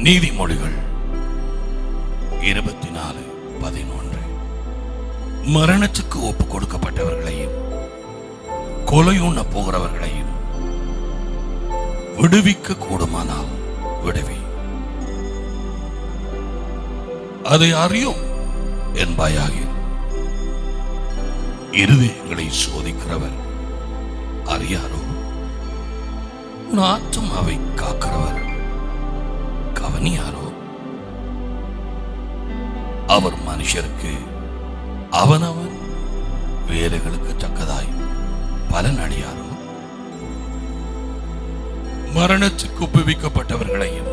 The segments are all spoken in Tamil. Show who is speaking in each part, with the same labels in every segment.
Speaker 1: நீதிமொழிகள் 24:11. மரணத்துக்கு ஒப்பு கொடுக்கப்பட்டவர்களையும் கொலையுண்ண போகிறவர்களையும் விடுவிக்க கூடுமானால் விடுவி. அதை அறியும் என்பாயாக. இருதயங்களை சோதிக்கிறவர் அறியாரோ? உன் ஆத்துமாவை காக்கிறவர் கவனியாரோ? அவர் மனுஷருக்கு அவனவன் வேலைகளுக்கு தக்கதாய் பலன் அடையாரோ? மரணத்துக்கு ஒப்புவிக்கப்பட்டவர்களையும்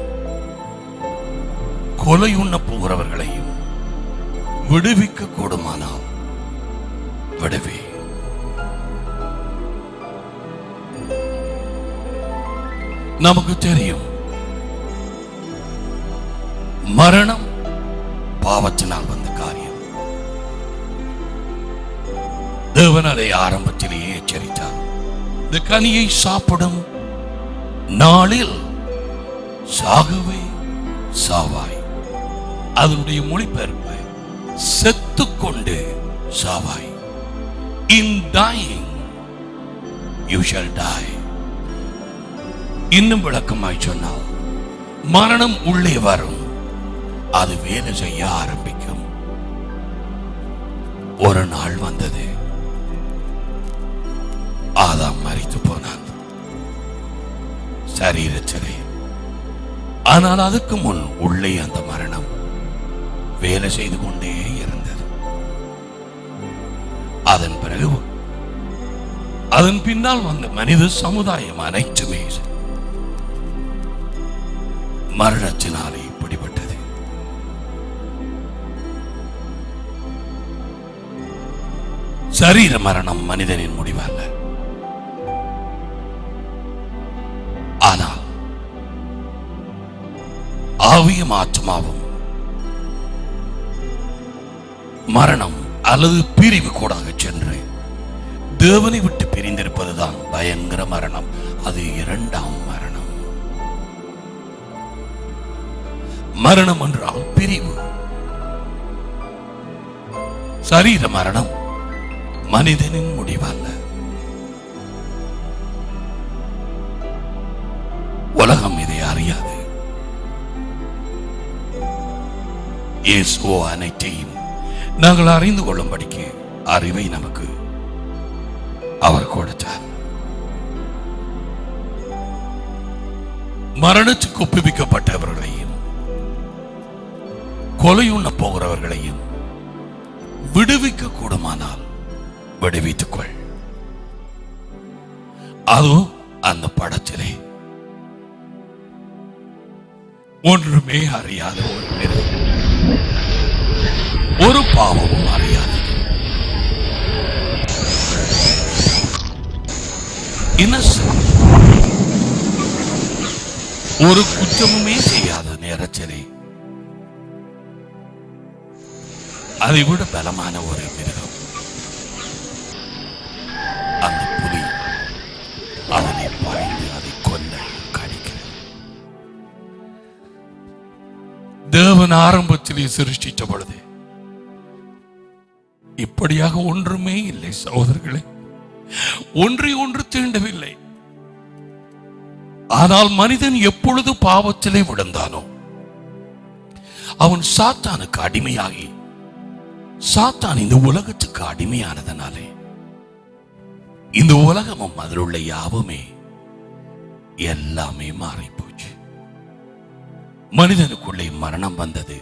Speaker 1: கொலையுண்ண போகிறவர்களையும் விடுவிக்க கூடுமானால் விடுவி. நமக்கு தெரியும், மரணம் பாவத்தினால் வந்த காரியம். தேவன் அதை ஆரம்பத்திலேயே எச்சரித்தார். இந்த கனியை சாப்பிடும் நாளில் சாகவே சாவாய். அதனுடைய மொழிபெயர்ப்பு செத்துக்கொண்டு சாவாய். In dying you shall die. இன்னும் விளக்கமாய் சொன்னால், மரணம் உள்ளே வரும், அது வேலை செய்ய ஆரம்பிக்கும். ஒரு நாள் வந்தது, ஆதாம் மரித்து போனான் சரீரத்திலே. ஆனால் அதுக்கு முன் உள்ளே அந்த மரணம் வேலை செய்து கொண்டே இருந்தது. அதன் பிறகு அதன் பின்னால் வந்த மனித சமுதாயம் அனைத்துமே மரணத்தினாலே இப்படிப்பட்டது. சரீர மரணம் மனிதனின் முடிவல்ல. ஆனால் ஆவியும் ஆத்மாவும் மரணம் அல்லது பிரிவு கூடாக சென்று தேவனை விட்டு பிரிந்திருப்பதுதான் பயங்கர மரணம். அது இரண்டாம் மரணம். மரணம் என்றால் பிரிவு. சரீர மரணம் மனிதனின் முடிவல்ல. உலகம் இதை அறியாது. இயேசு அனைத்தையும் நாங்கள் அறிந்து கொள்ளும்படிக்கு அறிவை நமக்கு அவர் கொடுத்தார். மரணத்துக்கு ஒப்புவிக்கப்பட்டவர்களையும் கொலையுண்ண போகிறவர்களையும் விடுவிக்க கூடுமானால் விடுவித்துக் கொள். அதுவும் அந்த படத்திலே ஒன்றுமே அறியாத ஒரு மிருகம், ஒரு பாவமும் அறியாது, ஒரு குற்றமுமே செய்யாத நேரத்திலே அதை விட பலமான ஒரு மிருகம், அந்த புலி, அதனை பாய்ந்து அதை கொல்ல கடிக்கிறது. தேவன் ஆரம்பத்திலே சிருஷ்டித்த பொழுது இப்படியாக ஒன்றுமே இல்லை சகோதரர்களே. ஒன்றை ஒன்று தீண்டவில்லை. ஆனால் மனிதன் எப்பொழுது பாவத்திலே விழுந்தானோ அவன் சாத்தானுக்கு அடிமையாகி, சாத்தான் இந்த உலகத்துக்கு அடிமையானதனாலே இந்த உலகமும் அதில் உள்ள யாவுமே எல்லாமே மாறி போச்சு. மனிதனுக்குள்ளே மரணம் வந்தது.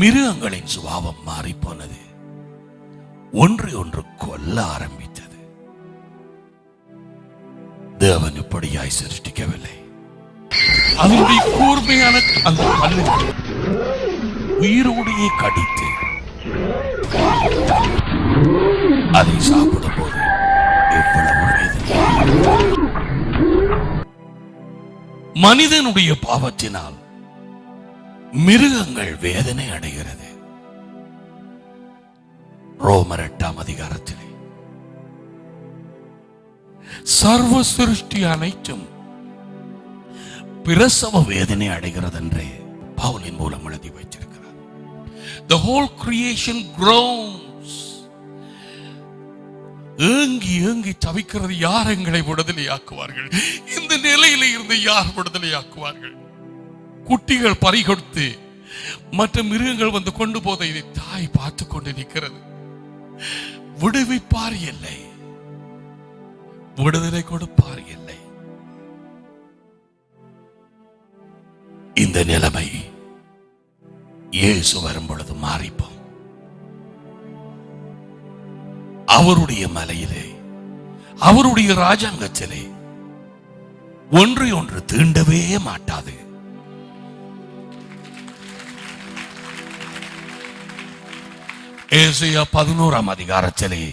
Speaker 1: மிருகங்களின் சுபாவம் மாறி போனது. ஒன்று ஒன்று கொல்ல ஆரம்பித்தது. தேவன் இப்படியாய் சிருஷ்டிக்கவில்லை. அதனுடைய கூர்மையான அந்த பல்லு உயிரோடையே கடித்து அதை சாப்பிடும் போது எவ்வளவு வேதனை! மனிதனுடைய பாவத்தினால் மிருகங்கள் வேதனை அடைகிறது. ரோமர் 8ஆம் அதிகாரத்திலே சர்வ சிருஷ்டி அனைத்தும் பிரசவ வேதனை அடைகிறது என்றே பவுலின் மூலம் எழுதி வைத்திருக்கிறார். The whole creation groans. ஏங்கி ஏங்கி தவிக்கிறது. யார் எங்களை விடுதலையாக்குவார்கள்? இந்த நிலையில இருந்து யார் விடுதலையாக்குவார்கள்? குட்டிகள் பறிகொடுத்து மற்ற மிருகங்கள் வந்து கொண்டு போத இதை தாய் பார்த்து கொண்டு நிற்கிறது. விடுவிப்பார் இல்லை, விடுதலை கொடுப்பார் இல்லை. இந்த நிலைமை இயேசு வரும் பொழுது மாறிப்போம். அவருடைய மலையிலே, அவருடைய ராஜாங்கத்திலே ஒன்றை ஒன்று தீண்டவே மாட்டாது. ஏசாயா 11ஆம் அதிகாரத்திலே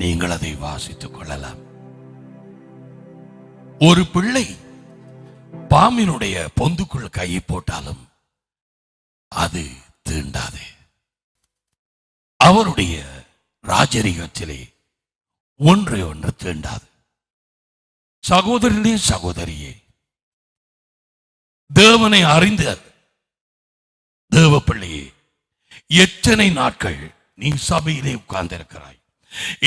Speaker 1: நீங்கள் அதை வாசித்துக் கொள்ளலாம். ஒரு பிள்ளை பாம்பினுடைய பொந்துக்குள் கையை போட்டாலும் அது தீண்டாது. அவருடைய ராஜரிகத்திலே ஒன்றை ஒன்று தீண்டாது. சகோதரனே சகோதரியே, தேவனை அறிந்த தேவ பிள்ளையே, எத்தனை நாட்கள் நீ சபையிலே உட்கார்ந்திருக்கிறாய்?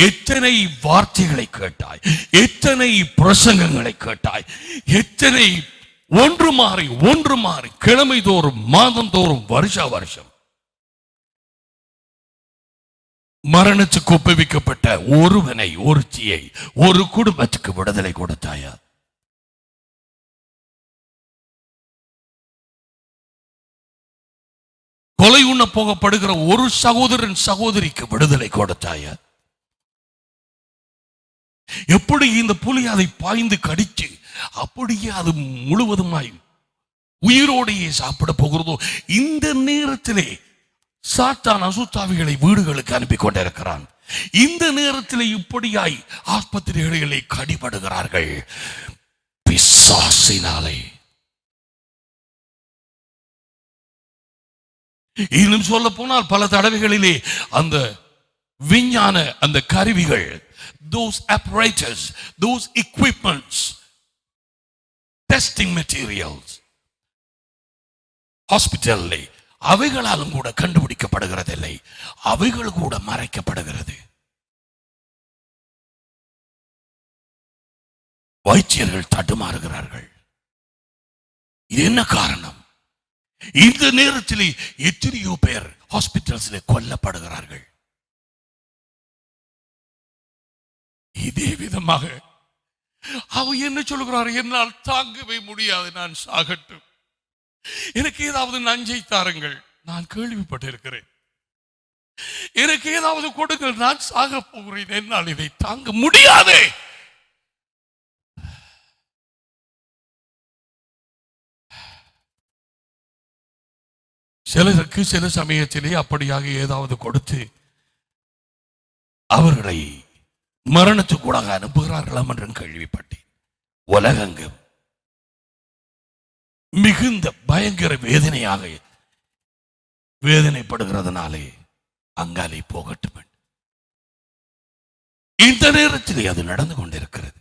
Speaker 1: எத்தனை வார்த்தைகளை கேட்டாய்? எத்தனை பிரசங்கங்களை கேட்டாய்? எத்தனை ஒன்று மாறி கிழமை தோறும், மாதம் தோறும், வருஷா வருஷம் மரணத்துக்கு ஒப்புவிக்கப்பட்ட ஒருவனை, ஒருத்தியை, ஒரு குடும்பத்துக்கு விடுதலை கொடுத்தாயா? கொலை உண்ண போகப்படுகிற ஒரு சகோதரன், சகோதரிக்கு விடுதலை கொடுத்தாயா? எப்படி இந்த புலி அதை பாய்ந்து கடிச்சு அப்படியே அது முழுவதுமாய் உயிரோடையே சாப்பிட போகிறதோ, இந்த நேரத்திலே சாத்தான் அசுத்தாவிகளை வீடுகளுக்கு அனுப்பி கொண்டிருக்கிறான். இந்த நேரத்தில் இப்படியாய் ஆஸ்பத்திரிகளிலே கடிபடுகிறார்கள் பிசாசினாலே. இன்னும் சொல்ல போனால் பல தடவைகளிலே அந்த விஞ்ஞான அந்த கருவிகள், those apparatus, those equipments, testing materials ஹாஸ்பிட்டல்லே அவைகளாலும் கூட கண்டுபிடிக்கப்படுகிறதில்லை. அவைகள் கூட மறைக்கப்படுகிறது. வைத்தியர்கள் தடுமாறுகிறார்கள். இது என்ன காரணம்? இந்த நேரத்தில் எத்தனையோ பேர் ஹாஸ்பிட்டல்ஸில் கொல்லப்படுகிறார்கள். இதே விதமாக அவர் என்ன சொல்லுகிறார்? என்னால் தாங்கவே முடியாது, நான் சாகட்டும், எனக்கு ஏதாவது நஞ்சை தாருங்கள், நான் கேள்விப்பட்டிருக்கிறேன், எனக்கு ஏதாவது கொடுங்கள், நான் சாக போகிறேன், என்னால் இதை தாங்க முடியாதே. சிலருக்கு சில சமயத்திலே அப்படியாக ஏதாவது கொடுத்து அவர்களை மரணத்துக்கூடாக அனுப்புகிறார்களாம் என்றும் கேள்விப்பட்டேன். உலகெங்கும் மிகுந்த பயங்கர வேதனைப்படுகிறதுனாலே அங்காலே போகட்டும். இந்த நேரத்திலே அது நடந்து கொண்டிருக்கிறது.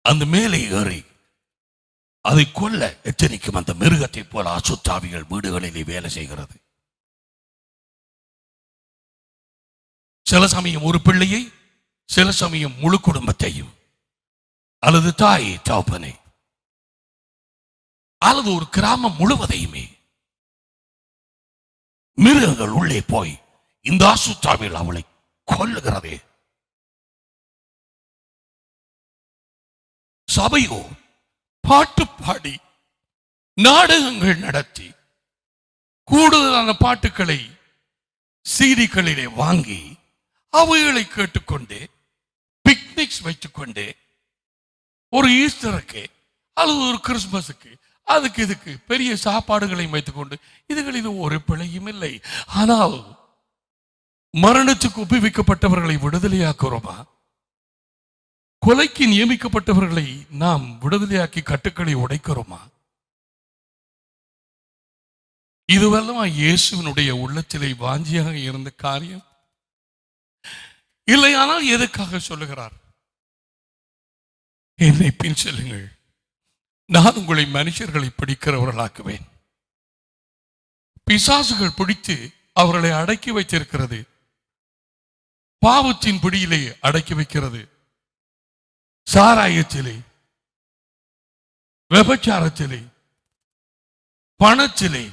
Speaker 1: அந்த மேலே ஏறி அதை கொல்ல எச்சரிக்கும் அந்த மிருகத்தை போல அசுத்தாவிகள் வீடுகளிலே வேலை செய்கிறது. சில சமயம் ஒரு பிள்ளையை, சில சமயம் முழு குடும்பத்தையும், அல்லது தாய் தகப்பனை, அல்லது ஒரு கிராமம் முழுவதையுமே மிருகங்கள் உள்ளே போய் இந்த அசுத்தாவில் அவளை கொல்லுகிறதே. சபையோ பாட்டு பாடி நாடகங்கள் நடத்தி கூடுதலான பாட்டுக்களை சீடிகளிலே வாங்கி அவைகளை கேட்டுக்கொண்டு பிக்னிக்ஸ் வைத்துக்கொண்டு ஒரு ஈஸ்டருக்கு அல்லது ஒரு கிறிஸ்துமஸுக்கு அதுக்கு இதுக்கு பெரிய சாப்பாடுகளை வைத்துக்கொண்டு இதுகளில் ஒரு பிழையும் இல்லை. ஆனால் மரணத்துக்கு ஒப்புவிக்கப்பட்டவர்களை விடுதலையாக்குறோமா? கொலைக்கு நியமிக்கப்பட்டவர்களை நாம் விடுதலையாக்கி கட்டுக்களை உடைக்கிறோமா? இதுவெல்லாம் இயேசுவினுடைய உள்ளத்திலே வாஞ்சியாக இருந்த காரியம் இல்லையானால் எதுக்காக சொல்லுகிறார்? என்னை பின் செல்லுங்கள், நான் உங்களை மனுஷர்களை பிடிக்கிறவர்களாக்குவேன். பிசாசுகள் பிடித்து அவர்களை அடக்கி வைத்திருக்கிறது. பாவத்தின் பிடியிலே அடக்கி வைக்கிறது. சாராயத்திலே, விபச்சாரத்திலே, பணத்திலே,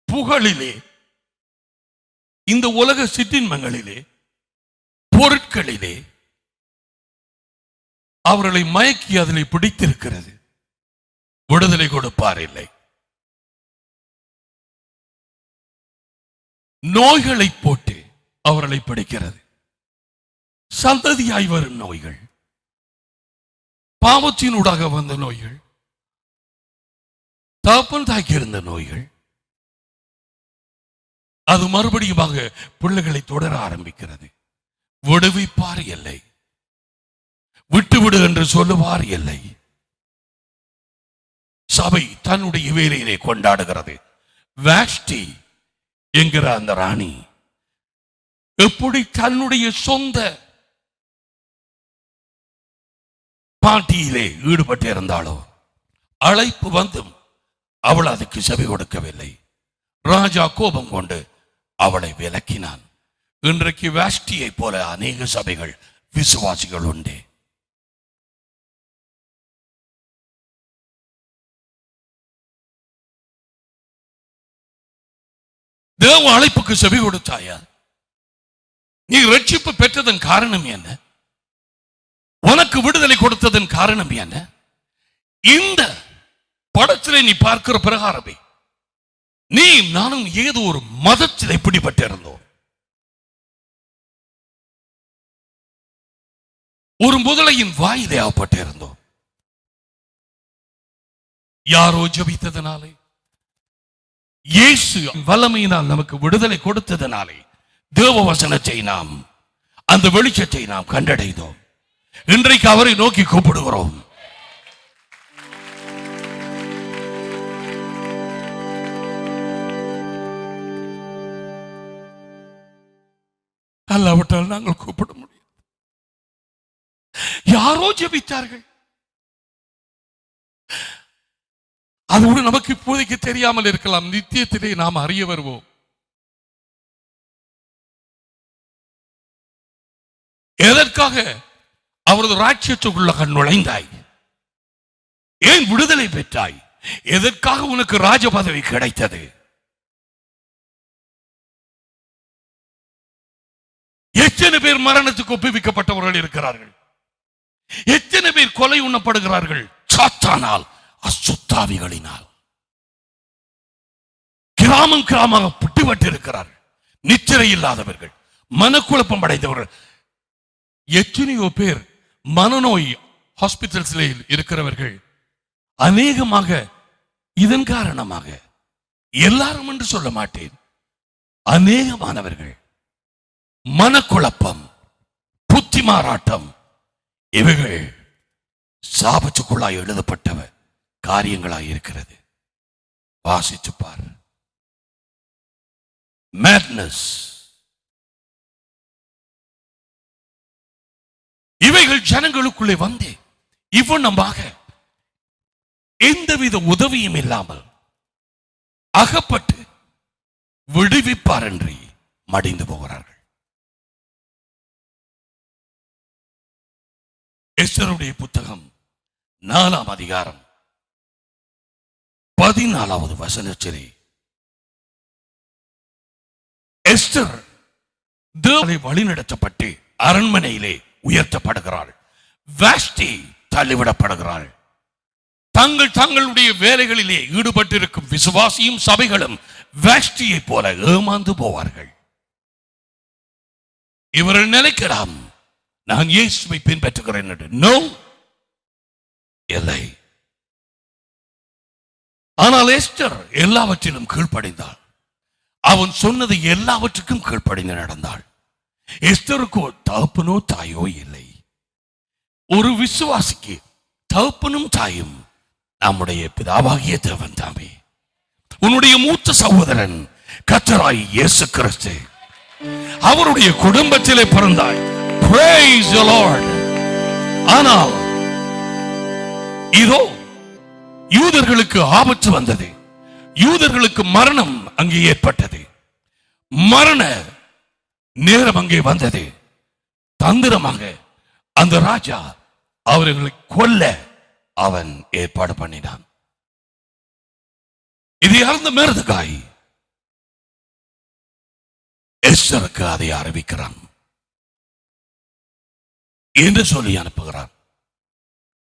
Speaker 1: புகழிலே, இந்த உலக சிற்றின்பங்களிலே, பொருட்களிலே அவர்களை மயக்கி அதிலே பிடித்திருக்கிறது. விடுதலை கொடுப்பார் இல்லை. நோய்களை போட்டு அவர்களை பிடிக்கிறது. சந்ததியாய் வரும் நோய்கள், பாவத்தினூடாக வந்த நோய்கள், தகப்பன் தாக்கி இருந்த நோய்கள், அது மறுபடியும் பிள்ளைகளை தொடர ஆரம்பிக்கிறது. விடுவிப்பார் இல்லை, விட்டுவிடு என்று சொல்லுவார் இல்லை. சபை தன்னுடைய வேலையிலே கொண்டாடுகிறது. வாஷ்டி என்கிற அந்த ராணி எப்படி தன்னுடைய சொந்த பாட்டியிலே ஈடுபட்டு இருந்தாலோ, அழைப்பு வந்தும் அவள் அதுக்கு செவி கொடுக்கவில்லை. ராஜா கோபம் கொண்டு அவளை விலக்கினான். இன்றைக்கு வாஷ்டியை போல அநேக சபைகள், விசுவாசிகள் உண்டு. தேவ அழைப்புக்கு செவி கொடுத்தாயா? நீ ரட்சிப்பு பெற்றதன் காரணம் என்ன? உனக்கு விடுதலை கொடுத்ததன் காரணம் என்ன? இந்த படத்திலே நீ பார்க்கிற பிரகாரமே நீ நானும் ஏதோ ஒரு மதத்தில் பிடிபட்டு இருந்தோம். ஒரு முதலையின் வாயிலே ஆப்பட்டு இருந்தோம். யாரோ ஜபித்ததனாலே, இயேசு வல்லமையினால் நமக்கு விடுதலை கொடுத்ததனாலே தேவ வசனத்தை நாம், அந்த வெளிச்சத்தை நாம் கண்டடைந்தோம். இன்றைக்கு அவரை நோக்கி கூப்பிடுகிறோம். அல்லாவிட்டால் நாங்கள் கூப்பிட முடியும். யாரோ ஜெபித்தார்கள். அதோடு நமக்கு இப்போதைக்கு தெரியாமல் இருக்கலாம். நித்தியத்திலே நாம் அறிய வருவோம். எதற்காக அவரது ராஜ்யத்துக்குள்ளாக நுழைந்தாய்? ஏன் விடுதலை பெற்றாய்? எதற்காக உனக்கு ராஜ பதவி கிடைத்தது? எத்தனை பேர் மரணத்துக்கு ஒப்புவிக்கப்பட்டவர்கள் இருக்கிறார்கள்? எத்தனை பேர் கொலை உண்ணப்படுகிறார்கள்? சாத்தானால், அசுத்தாவிகளினால். கிராமம் கிராமமாக புட்டிப்பட்டு இருக்கிறார்கள். நிச்சரை இல்லாதவர்கள், மனக்குழப்பம் அடைந்தவர்கள். எத்தனையோ பேர் மனநோய் ஹாஸ்பிட்டல்ஸில் இருக்கிறவர்கள். அநேகமாக இதன் காரணமாக, எல்லாரும் என்று சொல்ல மாட்டேன், அநேகமானவர்கள் மனக்குழப்பம், புத்தி மாறாட்டம், இவைகள் சாபத்துக்குள்ளாய் எழுதப்பட்ட காரியங்களாய் இருக்கிறது. வாசித்து பார். மேட்னஸ், இவைகள் ஜனங்களுக்குள்ளே வந்து இவ்வளமாக எந்தவித உதவியும் இல்லாமல் அகப்பட்டு விடுவிப்பார் என்று மடிந்து போகிறார்கள். எஸ்தருடைய புத்தகம் 4ஆம் அதிகாரம் 14வது வசனத்திலே எஸ்தர் தேவனை வழிநடத்தப்பட்டு அரண்மனையிலே உயர்த்தப்படுகிறாள். வாஷ்டி தள்ளிவிடப்படுகிறாள். தங்களுடைய வேலைகளிலே ஈடுபட்டிருக்கும் விசுவாசியும் சபைகளும் வாஷ்டியை போல ஏமாந்து போவார்கள். இவர்கள் நினைக்கலாம், நான் இயேசுவை பின்பற்றுகிறேன் என்று. நோ, இல்லை. ஆனால் எஸ்தர் எல்லாவற்றிலும் கீழ்ப்படிந்தாள். அவன் சொன்னது எல்லாவற்றுக்கும் கீழ்ப்படிந்து நடந்தாள். எஸ்தருக்கு தகப்பனோ தாயோ இல்லை. ஒரு விசுவாசிக்கு தகப்பனும் தாயும் நம்முடைய பிதாவாகிய தேவன் தாமே. உன்னுடைய மூத்த சகோதரன் கர்த்தராய் இயேசு கிறிஸ்து, அவருடைய குடும்பத்திலே பிறந்தாய். Praise the Lord. ஆனால் இதோ யூதர்களுக்கு ஆபத்து வந்தது. யூதர்களுக்கு மரணம் அங்கே ஏற்பட்டது. மரண நேரம் அங்கே வந்தது. தந்திரமாக அந்த ராஜா அவர்களை கொல்ல அவன் ஏற்பாடு பண்ணினான். இதை அறிந்த மெர்தெகாய் எஸ்தருக்கு அதை அறிவிக்கிறான் என்று சொல்லி அனுப்புகிறான்.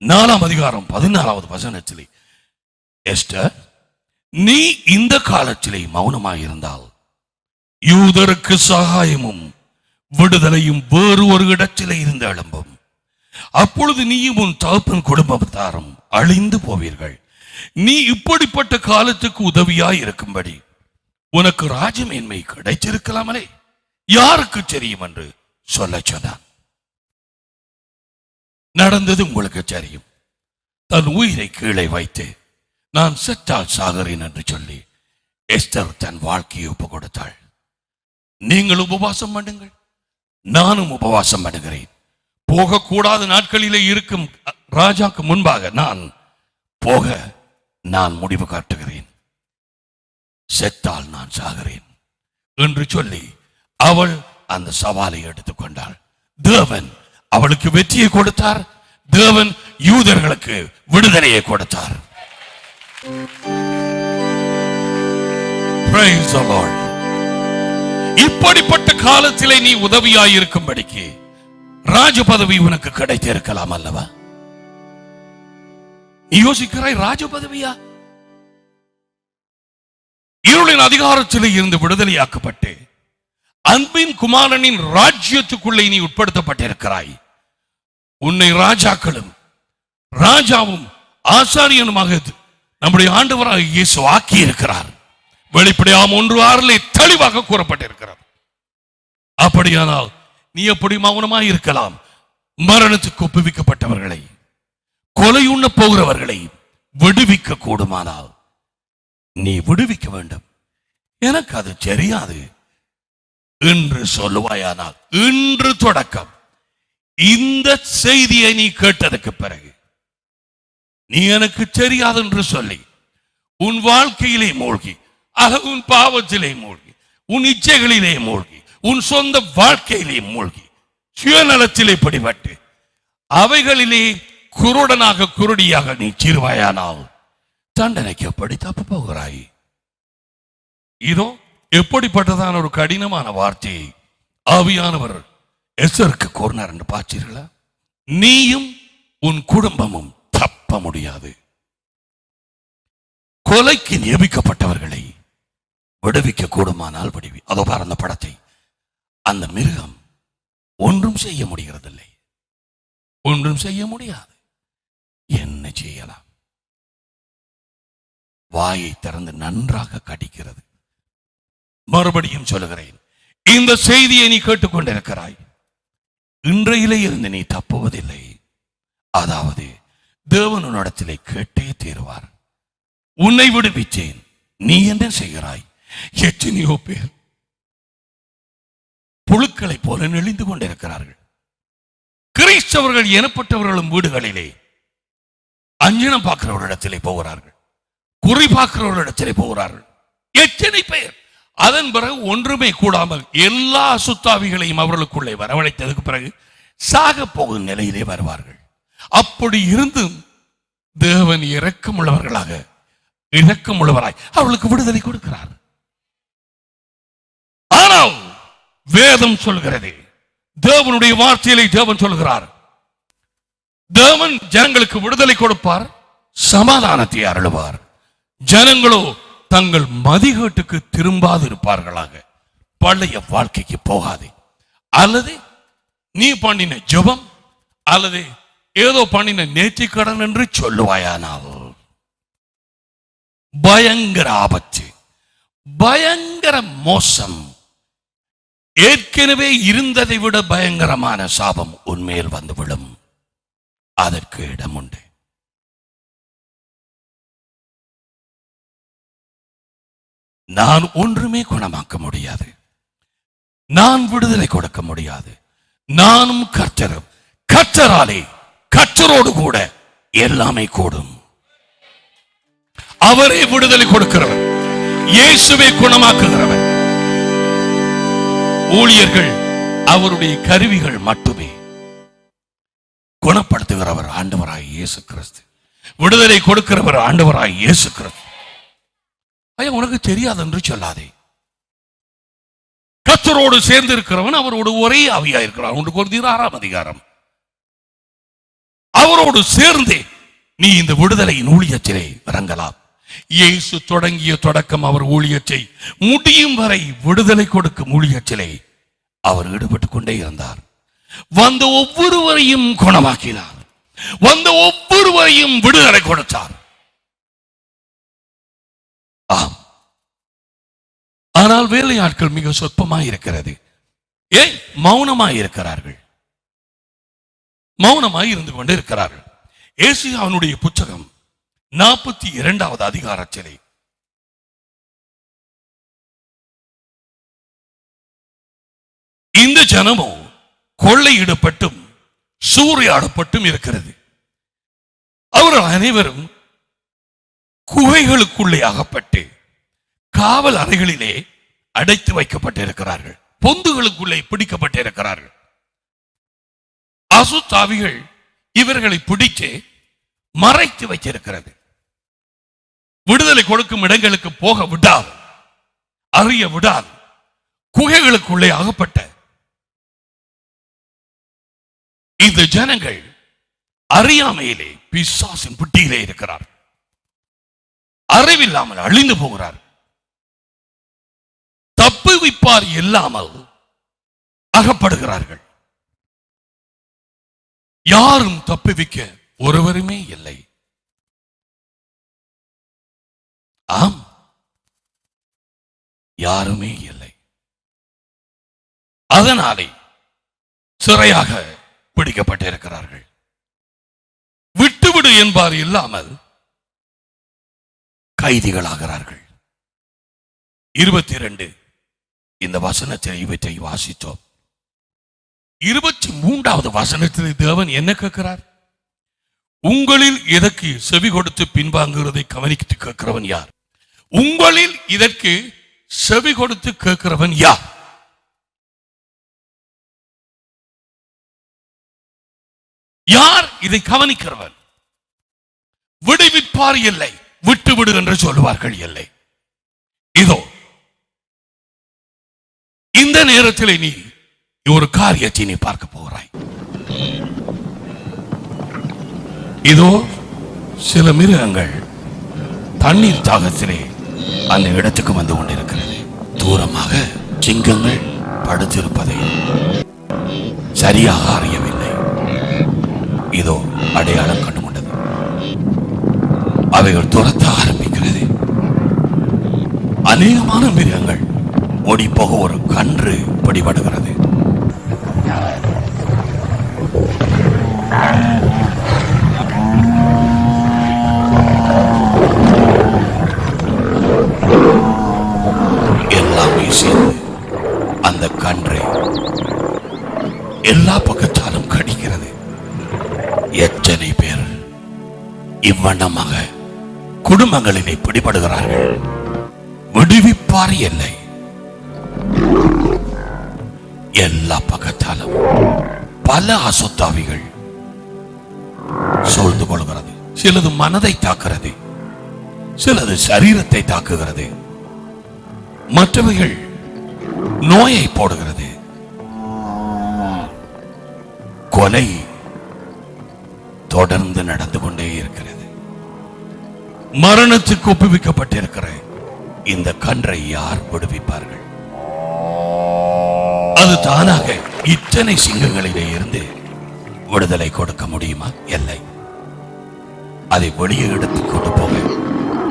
Speaker 1: 4ஆம் அதிகாரம் 14வது வசனத்திலே, எஸ்தர், நீ இந்த காலத்திலே மௌனமாயிருந்தால் யூதருக்கு சகாயமும் விடுதலையும் வேறு ஒரு இடத்திலே இருந்து எழும்பும். அப்பொழுது நீயும் உன் தகப்பன் குடும்பத்தாரும் அழிந்து போவீர்கள். நீ இப்படிப்பட்ட காலத்துக்கு உதவியாய் இருக்கும்படி உனக்கு ராஜமேன்மை கிடைச்சிருக்கலாமலே, யாருக்கு தெரியும் என்று சொல்ல சொன்னான். நடந்தது உங்களுக்கு தெரியும். தன் உயிரை கீழே வைத்து நான் செத்தால் சாகிறேன் என்று சொல்லி எஸ்தர் தன் வாழ்க்கையை ஒப்பு கொடுத்தாள். நீங்கள் உபவாசம் பண்ணுங்கள், நானும் உபவாசம் பண்ணுகிறேன். போகக்கூடாத நாட்களிலே இருக்கும் ராஜாக்கு முன்பாக நான் முடிவு காட்டுகிறேன். செத்தால் நான் சாகிறேன் என்று சொல்லி அவள் அந்த சவாலை எடுத்துக்கொண்டாள். தேவன் அவளுக்கு வெற்றியை கொடுத்தார். தேவன் யூதர்களுக்கு விடுதலையை கொடுத்தார். Praise the Lord. இப்படிப்பட்ட காலத்திலே நீ உதவியாயிருக்கும்படிக்கு ராஜ பதவி உனக்கு கிடைத்திருக்கலாம் அல்லவா? நீ யோசிக்கிறாய், ராஜ பதவியா? இருளின் அதிகாரத்திலே இருந்து விடுதலையாக்கப்பட்டு அன்பின் குமாரனின் ராஜ்யத்துக்குள்ளே நீ உட்படுத்தப்பட்டிருக்கிறாய். உன்னை ராஜாக்களும் ராஜாவும் ஆசாரியனுமாக நம்முடைய ஆண்டவராக இயேசு ஆக்கி இருக்கிறார். வெளிப்படையாம் 1:6 தெளிவாக கூறப்பட்டிருக்கிறது. அப்படியானால் நீ எப்படி மௌனமாய் இருக்கலாம்? மரணத்துக்கு ஒப்புவிக்கப்பட்டவர்களை, கொலை உண்ண போகிறவர்களை விடுவிக்க கூடுமானால் நீ விடுவிக்க வேண்டும். எனக்கு அது தெரியாது என்று சொல்லுவாயானால், இன்று தொடக்கம் இந்த செய்தியை நீ கேட்டதுக்கு பிறகு நீ எனக்கு தெரியாது என்று சொல்லி உன் வாழ்க்கையிலே மூழ்கி, உன் பாவத்திலே மூழ்கி, உன் இச்சைகளிலே மூழ்கி, உன் சொந்த வாழ்க்கையிலே மூழ்கி, சுயநலத்திலே பிடிபட்டு அவைகளிலே குருடனாக குருடியாக நீ சிறுவாயானால் தண்டனைக்கு எப்படி தப்ப போகிறாய்? இதோ எப்படிப்பட்டதான ஒரு கடினமான வார்த்தையை ஆவியானவர் எஸ்தருக்கு கூறினார் என்று பார்த்தீர்களா? நீயும் உன் குடும்பமும் தப்ப முடியாது. கொலைக்கு நியமிக்கப்பட்டவர்களை விடுவிக்க கூடுமானால் விடுவி. அதோ பார் அந்த படத்தை. அந்த மிருகம் ஒன்றும் செய்ய முடிகிறதில்லை, ஒன்றும் செய்ய முடியாது. என்ன செய்யலாம்? வாயை திறந்து நன்றாக கடிக்கிறது. மறுபடியும் சொல்லுகிறேன், இந்த செய்தியை நீ கேட்டுக்கொண்டிருக்கிறாய். இன்றையிலே இருந்து நீ தப்புவதில்லை. அதாவது தேவன் உன்னிடத்திலே கேட்டே தீருவார். உன்னை விடுவித்தேன், நீ என்ன செய்கிறாய்? எத்தனையோ பேர் புழுக்களை போல நெளிந்து கொண்டிருக்கிறார்கள். கிறிஸ்தவர்கள் எனப்பட்டவர்களும் வீடுகளிலே அஞ்சனம் பார்க்கிறவர்களிடத்திலே போகிறார்கள், குறி பார்க்கிறவர்களிடத்திலே போகிறார்கள். எத்தனை பேர் அதன் பிறகு ஒன்றுமே கூடாமல் எல்லா சுத்தாவிகளையும் அவர்களுக்குள்ளே வரவழைத்ததுக்கு பிறகு சாக போகும் நிலையிலே வருவார்கள். அப்படி இருந்தும் தேவன் இரக்கமுள்ளவராய் அவளுக்கு விடுதலை கொடுக்கிறார். ஆனால் வேதம் சொல்கிறது, தேவனுடைய வார்த்தையிலே தேவன் சொல்கிறார், தேவன் ஜனங்களுக்கு விடுதலை கொடுப்பார், சமாதானத்தை அருளுவார். ஜனங்களோ தங்கள் மதிகேட்டுக்கு திரும்பாது இருப்பார்களாக. பழைய வாழ்க்கைக்கு போகாது. அல்லது நீ பண்ணின ஜெபம் அல்லது ஏதோ பண்ணின நேர்த்திக்கடன் என்று சொல்லுவாயானால் பயங்கர ஆபத்து, பயங்கர மோசம், ஏற்கனவே இருந்ததை விட பயங்கரமான சாபம் உன்மேல் வந்து விடும். அதற்கு இடம் உண்டு. நான் ஒன்றுமே குணமாக்க முடியாது, நான் விடுதலை கொடுக்க முடியாது. நானும் கர்த்தரும், கர்த்தராலே கர்த்தரோடு கூட எல்லாமே கூடும். அவரே விடுதலை கொடுக்கிறவர், இயேசுவே குணமாக்குகிறவர். ஊழியர்கள் அவருடைய கருவிகள் மட்டுமே. குணப்படுத்துகிறவர் ஆண்டவராய் இயேசு கிறிஸ்து, விடுதலை கொடுக்கிறவர் ஆண்டவராய் இயேசு கிறிஸ்து. ஐயா, உனக்கு தெரியாது என்று சொல்லாதே. கர்த்தரோடு சேர்ந்து இருக்கிறவன் அவரோடு ஒரே ஆவியா இருக்கிறான். 1 கொரிந்தியர் 6ஆம் அதிகாரம். அவரோடு சேர்ந்தே நீ இந்த விடுதலையின் ஊழியத்திலே இறங்கலாம். இயேசு தொடங்கிய தொடக்கம் அவர் ஊழியத்தை முடியும் வரை விடுதலை கொடுக்கும் ஊழியத்திலே அவர் ஈடுபட்டுக் கொண்டே இருந்தார். வந்த ஒவ்வொருவரையும் குணமாக்கினார், வந்த ஒவ்வொருவரையும் விடுதலை கொடுத்தார். ஆம், ஆனால் வேலையாட்கள் மிக சொற்பமாய் இருக்கிறது. ஏன் மௌனமாய் இருக்கிறார்கள்? மௌனமாய் இருந்து கொண்டு இருக்கிறார்கள். ஏசாயாவினுடைய புத்தகம் 42வது அதிகாரத்திலே இந்த ஜனமோ கொள்ளையிடப்பட்டும் சூறையாடப்பட்டும் இருக்கிறது. அவர்கள் அனைவரும் குகைகளுக்குள்ளே அகப்பட்டு காவல் அறைகளிலே அடைத்து வைக்கப்பட்டிருக்கிறார்கள், பொந்துகளுக்குள்ளே பிடிக்கப்பட்டிருக்கிறார்கள். அசுத்தாவிகள் இவர்களை பிடித்து மறைத்து வைத்திருக்கிறது. விடுதலை கொடுக்கும் இடங்களுக்கு போக விடாது, அறிய விடாது. குகைகளுக்குள்ளே அகப்பட்ட இந்த ஜனங்கள் அறியாமையிலே பிசாசின் புட்டியிலே இருக்கிறார். அறிவில்லாமல் அழிந்து போகிறார். தப்பு விப்பார் இல்லாமல் அகப்படுகிறார்கள். யாரும் தப்புவிக்க ஒருவருமே இல்லை. ஆம், யாருமே இல்லை. அதனாலே சிறையாக பிடிக்கப்பட்டிருக்கிறார்கள். விட்டுவிடு என்பார் இல்லாமல் கைதிகளாகிறார்கள். 22 இந்த வசனத்தில் இவற்றை வாசித்தோம். 23வது வசனத்தில் தேவன் என்ன கேட்கிறார்? உங்களில் இதற்கு செவி கொடுத்து பின்வாங்குவதை கவனித்து கேட்கிறவன் யார்? உங்களில் இதற்கு செவி கொடுத்து கேட்கிறவன் யார்? யார் இதை கவனிக்கிறவன்? விடுவிப்பார் இல்லை, விட்டு விடு என்று சொல்லுவார்கள் இல்லை. இதோ இந்த நேரத்தில் நீ ஒரு காரியத்தை நீ பார்க்க போகிறாய். இதோ சில மிருகங்கள் தண்ணீர் தாகத்திலே அந்த இடத்துக்கு வந்து கொண்டிருக்கிறது. தூரமாக சிங்கங்கள் படுத்திருப்பதை சரியாக அறியவில்லை. இதோ அடையாளம் கண்டு கொண்டது. அவைகள் துரத்த ஆரம்பிக்கிறது. அநேகமான மிருகங்கள் ஓடி போக ஒரு கன்று பிடிபடுகிறது. எல்லாமே சேர்ந்து அந்த கன்றை எல்லா பக்கத்தாலும் கடிக்கிறது. எத்தனை பேர் இவ்வண்ணமாக குடும்பங்களிலே பிடிபடுகிறார்கள்? விடுவிப்பார் இல்லை. எல்லா பக்கத்தாலும் பல அசுத்தாவிகள் சூழ்ந்து கொள்கிறது. சிலது மனதை தாக்குகிறது, சிலது சரீரத்தை தாக்குகிறது, மற்றவைகள் நோயை போடுகிறது. கொலை தொடர்ந்து நடந்து கொண்டே இருக்கிறது. மரணத்துக்கு ஒப்புவிக்கப்பட்டிருக்கிற இந்த கன்றை யார் விடுவிப்பார்கள்? அது தானாக இத்தனை சிங்கங்களிலே இருந்து விடுதலை கொடுக்க முடியுமா? இல்லை. அதை வெளியே எடுத்து கொண்டு போக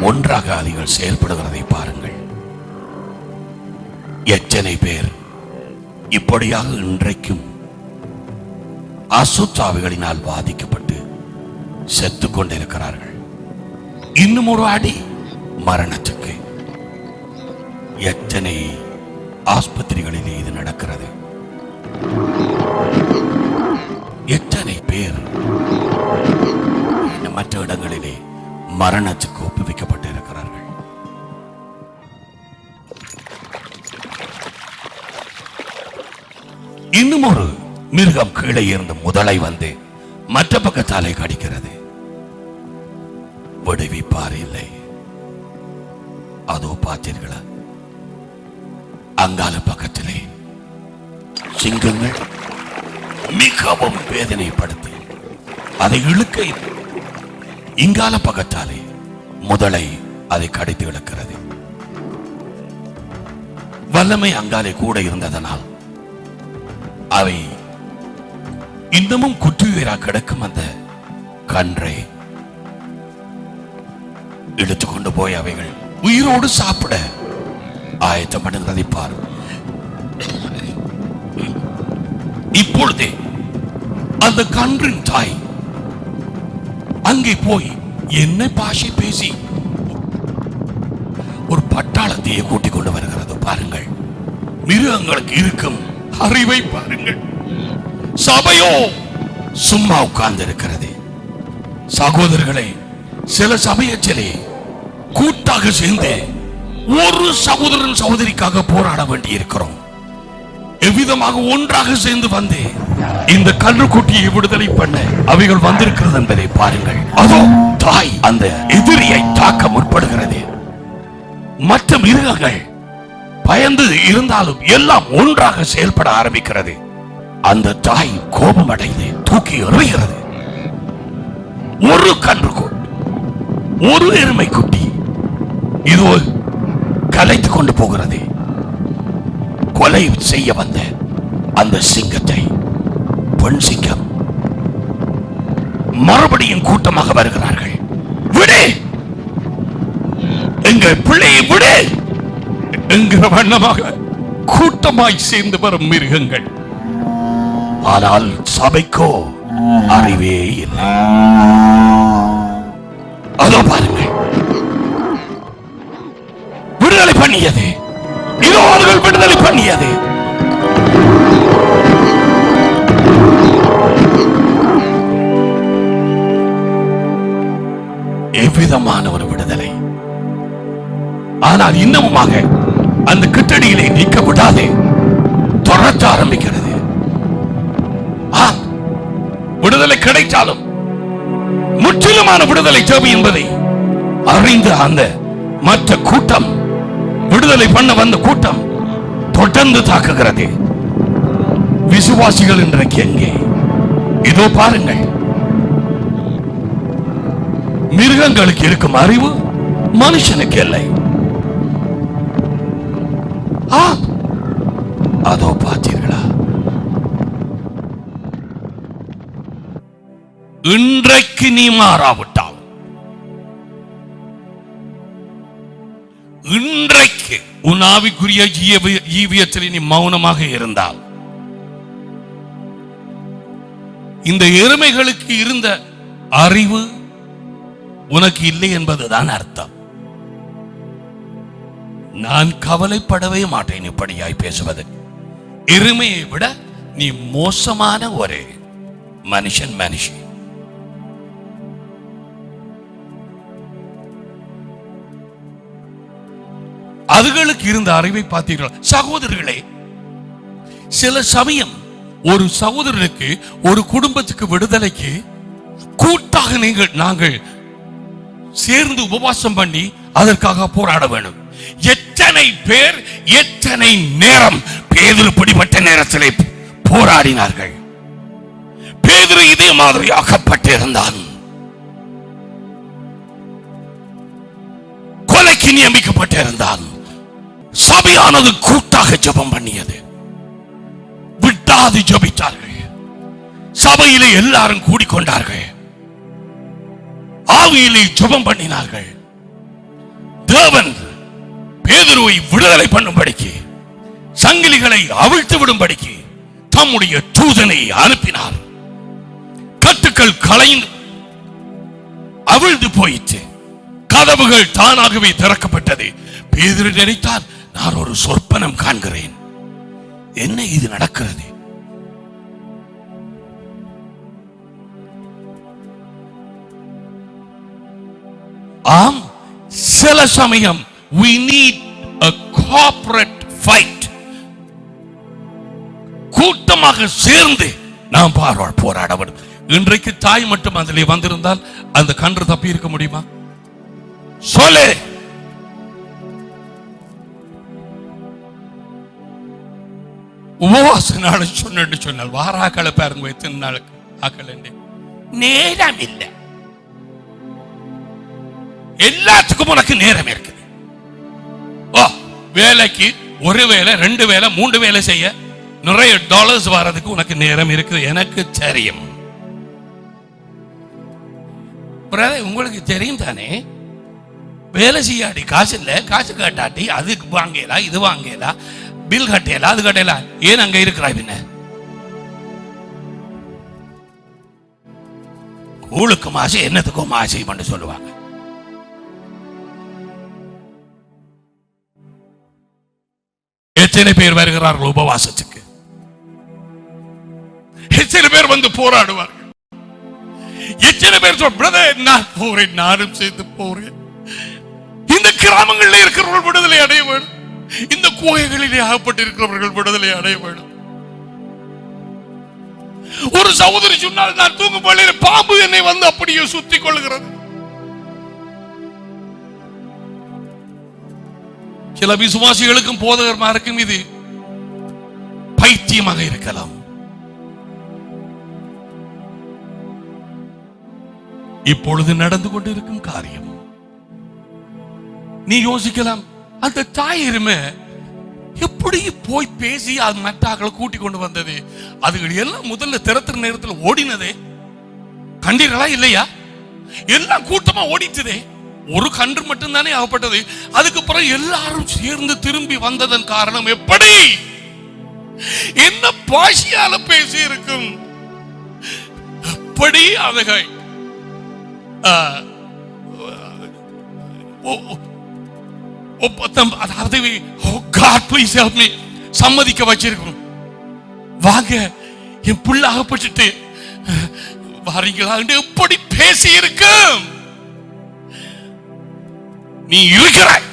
Speaker 1: ஒன்றாக அதிகள் செயல்படுகிறதை பாருங்கள். எத்தனை பேர் இப்படியாக இன்றைக்கும் அசுத்தாவிகளினால் பாதிக்கப்பட்டு செத்துக் கொண்டிருக்கிறார்கள். இன்னும் ஒரு அடி மரணத்துக்கு. எத்தனை ஆஸ்பத்திரிகளிலே இது நடக்கிறது. எத்தனை பேர் மற்ற இடங்களிலே மரணத்துக்கு ஒப்புவிக்கப்பட்டிருக்கிறார்கள்.
Speaker 2: இன்னும் ஒரு மிருகம் கீழே இருந்து முதலை வந்து மற்ற பக்கத்தாலே கடிக்கிறது. விடுவிப்பார் இல்லை. அதோ பார்த்தீர்களா, அங்கால பக்கத்திலே சிங்கங்கள் மிகவும் வேதனைப்படுத்தி அதை இழுக்க இங்கால பக்கத்தாலே முதலை அதை கடித்து இழுக்கிறது. வல்லமை அங்காலே கூட இருந்ததனால் அவை இன்னமும் குற்றுயிரா கிடக்கும் அந்த கன்றை இழுத்துக் கொண்டு போய் அவைகள் உயிரோடு சாப்பிட ஆயத்தப்படுகிறதை பார். இப்பொழுதே அந்த கன்றின் தாய் அங்கே போய் என்ன பாஷை பேசி ஒரு பட்டாளத்தையே கூட்டிக் கொண்டு வருகிறது. பாருங்கள், மிருகங்களுக்கு இருக்கும் அறிவை பாருங்கள். சபையோ சும்மா உட்கார்ந்து இருக்கிறது. சகோதரர்களே, சில சமயத்திலே கூட்டாக சேர்ந்து ஒரு சகோதரன் சகோதரிக்காக போராட வேண்டி இருக்கிறோம். எவ்விதமாக ஒன்றாக சேர்ந்து வந்து இந்த கன்றுக்குட்டியை விடுதலை பண்ண அவைகள் வந்திருக்கிறது என்பதை பாருங்கள். அதோ தாய் அந்த எதிரியை தாக்க முற்படுகிறது. மற்ற மிருகங்கள் பயந்து இருந்தாலும் எல்லாம் ஒன்றாக செயல்பட ஆரம்பிக்கிறது. அந்த தாய் கோபம் அடைந்து தூக்கி எறிகிறது. ஒரு கன்றுக்குட்டி, ஒரு எருமை குட்டி இதோ கலைத்துக் கொண்டு போகிறது. கொலை செய்ய வந்த அந்த சிங்கத்தை பெண் சிங்கம் மறுபடியும் கூட்டமாக வருகிறார்கள். விடு, எங்கள் பிள்ளையை விடு என்கிற வண்ணமாக கூட்டமாய் சேர்ந்து வரும் மிருகங்கள். ஆனால் சபைக்கோ அறிவே இல்லை. அதோ பாருங்கள், விடுதலை பண்ணியது. இதோ அவர்கள் விடுதலை பண்ணியது. எவ்விதமான ஒரு விடுதலை. ஆனால் இன்னமுமாக அந்த கிட்டடியிலே நிற்க விடாது, துரத்த ஆரம்பிக்கிறது. விடுதலை கிடைத்தாலும் முற்றிலுமான விடுதலை தேவை என்பதை அறிந்த அந்த மற்ற கூட்டம், விடுதலை பண்ண வந்த கூட்டம் தொடர்ந்து தாக்குகிறது. விசுவாசிகள் இன்றைக்கு எங்கே? இதோ பாருங்கள், மிருகங்களுக்கு இருக்கும் அறிவு மனுஷனுக்கு இல்லை. அதோ பார்த்தீர்களா, இன்றைக்கு நீ மாறாவிட்டால், இன்றைக்கு உன் ஆவிக்குரிய ஜீவியத்தில் நீ மௌனமாக இருந்தால், இந்த எருமைகளுக்கு இருந்த அறிவு உனக்கு இல்லை என்பதுதான் அர்த்தம். நான் கவலைப்படவே மாட்டேன் இப்படியாய் பேசுவது. எருமையை விட நீ மோசமான ஒரு மனுஷி. அதுகளுக்கு இருந்த அறிவை பார்த்தீர்கள் சகோதரர்களே. சில சமயம் ஒரு சகோதரனுக்கு, ஒரு குடும்பத்துக்கு விடுதலைக்கு கூட்டாக நாங்கள் சேர்ந்து உபவாசம் பண்ணி அதற்காக போராட வேண்டும். எத்தனை பேர், எத்தனை நேரம் பேதுரு பிடிபட்ட நேரத்திலே போராடினார்கள். பேதுரு இதே மாதிரி ஆக்கப்பட்டிருந்தான். கொலைக்கு நியமிக்கப்பட்டிருந்தான். சபையானது கூட்டாக ஜெபம் பண்ணியது. விட்டாது ஜெபித்தார்கள். சபையிலே எல்லாரும் கூடிக்கொண்டார்கள். ஆவியிலே ஜெபம் பண்ணினார்கள். தேவன் பேதுருவை விடுதலை பண்ணும்படிக்கு, சங்கிலிகளை அவிழ்த்து விடும்படிக்கு தம்முடைய தூதனை அனுப்பினார். கட்டுக்கள் கலைந்து அவிழ்ந்து போயிற்று. கதவுகள் தானாகவே திறக்கப்பட்டது. பேதுரு நினைத்தார், நான் ஒரு சொற்பனம் காண்கிறேன். என்ன இது நடக்கிறது? ஆம், சில சமயம் we need a corporate fight. கூட்டம்
Speaker 1: குடும்பமாக சேர்ந்து நாம் போராட வேண்டும். இன்றைக்கு தாய் மட்டும் அதிலே வந்திருந்தால் அந்த கன்று தப்பி இருக்க முடியுமா? சொல்லு. உபவாச நாள் சொன்னால் வாராக்களை பாருங்க, எத்தனை நாளுக்கு ஆக்கள் நேரம் இல்லை. எல்லாத்துக்கும் உனக்கு நேரம் இருக்குது. ஓ, வேலைக்கு ஒரு வேலை, 2 வேலை, 3 வேலை செய்ய நிறைய டாலர்ஸ் வர்றதுக்கு உனக்கு நேரம் இருக்குது. எனக்கு தெரியும். உங்களுக்கு தெரியும் தானே? வேலை செய்யாடி காசு இல்லை, காசு கட்டாட்டி அதுக்கு வாங்கலாம், இது வாங்கலாம், பில் கட்டலாம், அது கட்டலாம். ஏன் அங்க இருக்கிறாய்? பின்ன கூழுக்கும் ஆசை, என்னத்துக்கும் ஆசை பண்ண சொல்லுவாங்க. எத்தனை பேர் வருகிறார்கள் உபவாசத்துக்கு? எத்தனை பேர் வந்து போராடுவார்கள்? எத்தனை பேர் பிரதர் நான் போறேன், நானும் சேர்ந்து போறேன். இந்த கிராமங்களில் இருக்கிறவர்கள் விடுதலை அடைய வேண்டும். இந்த கோயில்களிலே ஆகப்பட்டிருக்கிறவர்கள் விடுதலை அடைய வேண்டும். ஒரு சகோதரி சொன்னால், நான் தூங்கும் வேளையில் பாம்பு என்னை வந்து அப்படியே சுத்தி கொள்கிறது. சில விசுவாசிகளுக்கும் போதகர்மாருக்கும் இது பைத்தியமாக இருக்கலாம். இப்பொழுது நடந்து கொண்டிருக்கும் காரியம் நீ யோசிக்கலாம், அந்த தாய் எருமை எப்படி போய் பேசி அது மற்றாக்களை கூட்டி கொண்டு வந்தது? அதுகள் எல்லாம் முதல்ல திறத்துற நேரத்தில் ஓடினதே கண்டீர்களா இல்லையா? எல்லாம் கூட்டமா ஓடிச்சதே. ஒரு கன்று மட்டும்தானே ஆகப்பட்டது. அதுக்கு பிறகு எல்லாரும் சேர்ந்து திரும்பி வந்ததன் காரணம் எப்படி? என்ன பாஷையால பேசி இருக்கும்? எப்படி அவைகள் அதாவது சம்மதிக்க வச்சிருக்கணும். வாங்க என் புள்ள ஆகப்பட்டு வாரீங்களா எப்படி பேசி இருக்கும்? நீ இருக்கிறாய்.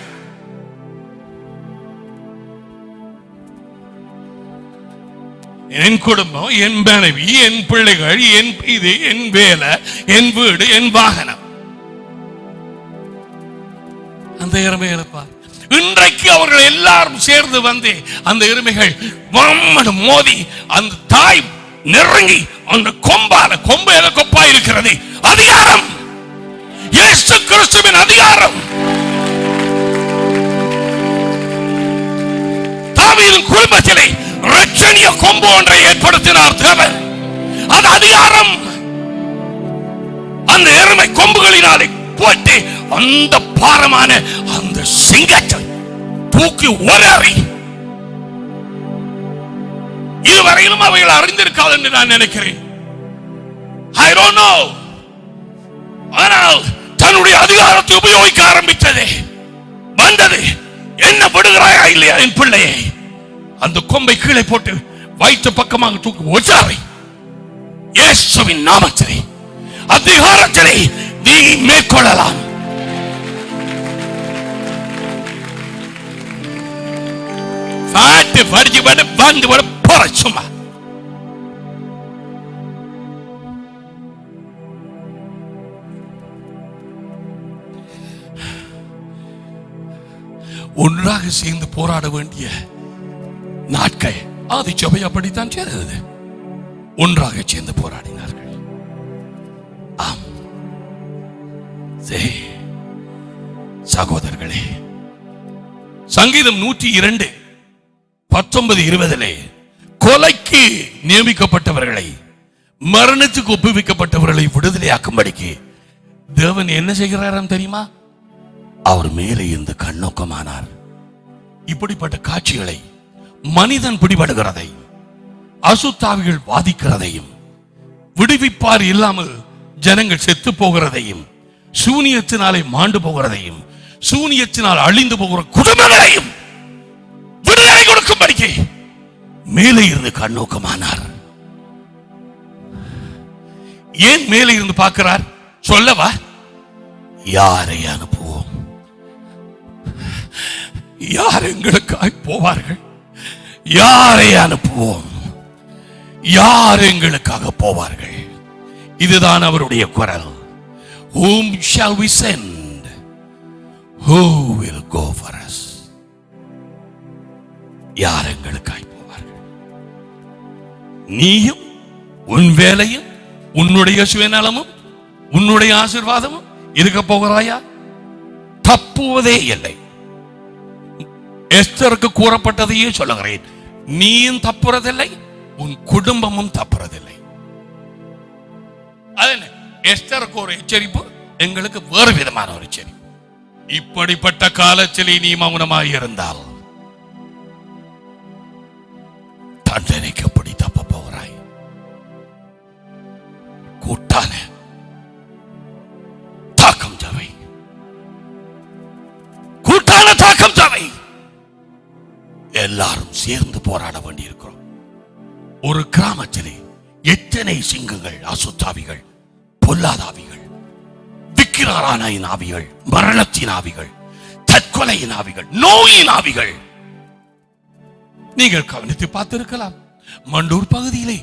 Speaker 1: என் குடும்பம், என் மனைவி, என் பிள்ளைகள், என் இது, என் வேலை, என் வீடு, என் வாகனம். அந்த எருமை எழுப்பார். இன்றைக்கு அவர்கள் எல்லாரும் சேர்ந்து வந்து அந்த எருமைகள் மோதி அந்த தாய் நெருங்கி அந்த கொம்பு கொப்பா இருக்கிறது. அதிகாரம் இயேசு கிறிஸ்துவின் அதிகாரம். தாவீதின் குடும்பத்திலே ரட்சணிய கொம்பு ஒன்றை ஏற்படுத்தினார் தேவன். அந்த அதிகாரம் அந்த எருமை கொம்புகளினாலே போட்டு அந்த பாரமான அந்த சிங்கத்தை தூக்கி ஒரேறி இதுவரையிலும் அவைகள் அறிந்திருக்காது என்று நான் நினைக்கிறேன். I don't know. ஆனால் தன்னுடைய அதிகாரத்தை உபயோகிக்க ஆரம்பித்தது வந்தது. என்ன விடுகிறாயா இல்லையா என் பிள்ளையை? அந்த கொம்பை கீழே போட்டு வயிற்று பக்கமாக தூக்கி ஒற்றாரை. இயேசுவின் நாமத்திலே அதிகாரத்திலே நீ மேற்கொள்ளலாம். படிச்சு வந்து போற சும்மா ஒன்றாக சேர்ந்து போராட வேண்டிய நாட்கள் ஆதி சபை அப்படித்தான் செய்தது. ஒன்றாக சேர்ந்து போராடினார்கள். ஆம் சகோதரர்களே, சங்கீதம் 102 19-20 கொலைக்கு நியமிக்கப்பட்டவர்களை, மரணத்துக்கு ஒப்புவிக்கப்பட்டவர்களை விடுதலையாக்கும்படிக்கு தேவன் என்ன செய்கிறாராம் தெரியுமா? அவர் மேலே இருந்து கண்ணோக்கமானார். இப்படிப்பட்ட காட்சிகளை, மனிதன் பிடிபடுகிறதையும் அசுத்தாவிகள் வாதிக்கிறதையும், விடுவிப்பார் இல்லாமல் ஜனங்கள் செத்து போகிறதையும், சூனியத்தினாலே மாண்டு போகிறதையும், சூனியத்தினால் அழிந்து போகிற குடும்பங்களையும் விடுதலை கொடுக்கும்படிக்கு மேலே இருந்து கண்ணோக்கமானார். ஏன் மேலே இருந்து பார்க்கிறார் சொல்லவா? யாரை அனுப்புவோம்? யார் எங்களுக்காய் போவார்கள்? யாரை அனுப்புவோம்?
Speaker 2: யார் எங்களுக்காக போவார்கள்? இதுதான் அவருடைய குரல். Whom shall we send? Who will go for us? யார் எங்களுக்காக போவார்கள்? நீயும் உன் வேலையும் உன்னுடைய சுயநலமும் உன்னுடைய ஆசீர்வாதமும் இருக்க போகிறாயா? தப்புவதே இல்லை. எஸ்தருக்கு கூறப்பட்டதையே சொல்லுகிறேன். நீயும் தப்புறதில்லை, உன் குடும்பமும் தப்புறதில்லை. எஸ்தருக்கு ஒரு எச்சரிப்பு, எங்களுக்கு வேறு விதமான ஒரு எச்சரிப்பு. இப்படிப்பட்ட காலத்தில் நீ மௌனமாக இருந்தால் தண்டனைக்கு எப்படி தப்ப போகிறாய்? கூட்டான தாக்கம் தேவை, கூட்டான தாக்கம் தேவை. எல்லாரும் சேர்ந்து போராட வேண்டியிருக்கிறோம். ஒரு கிராமத்திலே எத்தனை சிங்கங்கள், அசுத்தாவிகள், பொல்லாதாவிகள், விக்கிராரான ஆவிகள், மரணத்தின் ஆவிகள், தற்கொலையின் ஆவிகள், நோயின் ஆவிகள். நீங்கள் கவனித்து பார்த்திருக்கலாம். மண்டூர் பகுதியிலே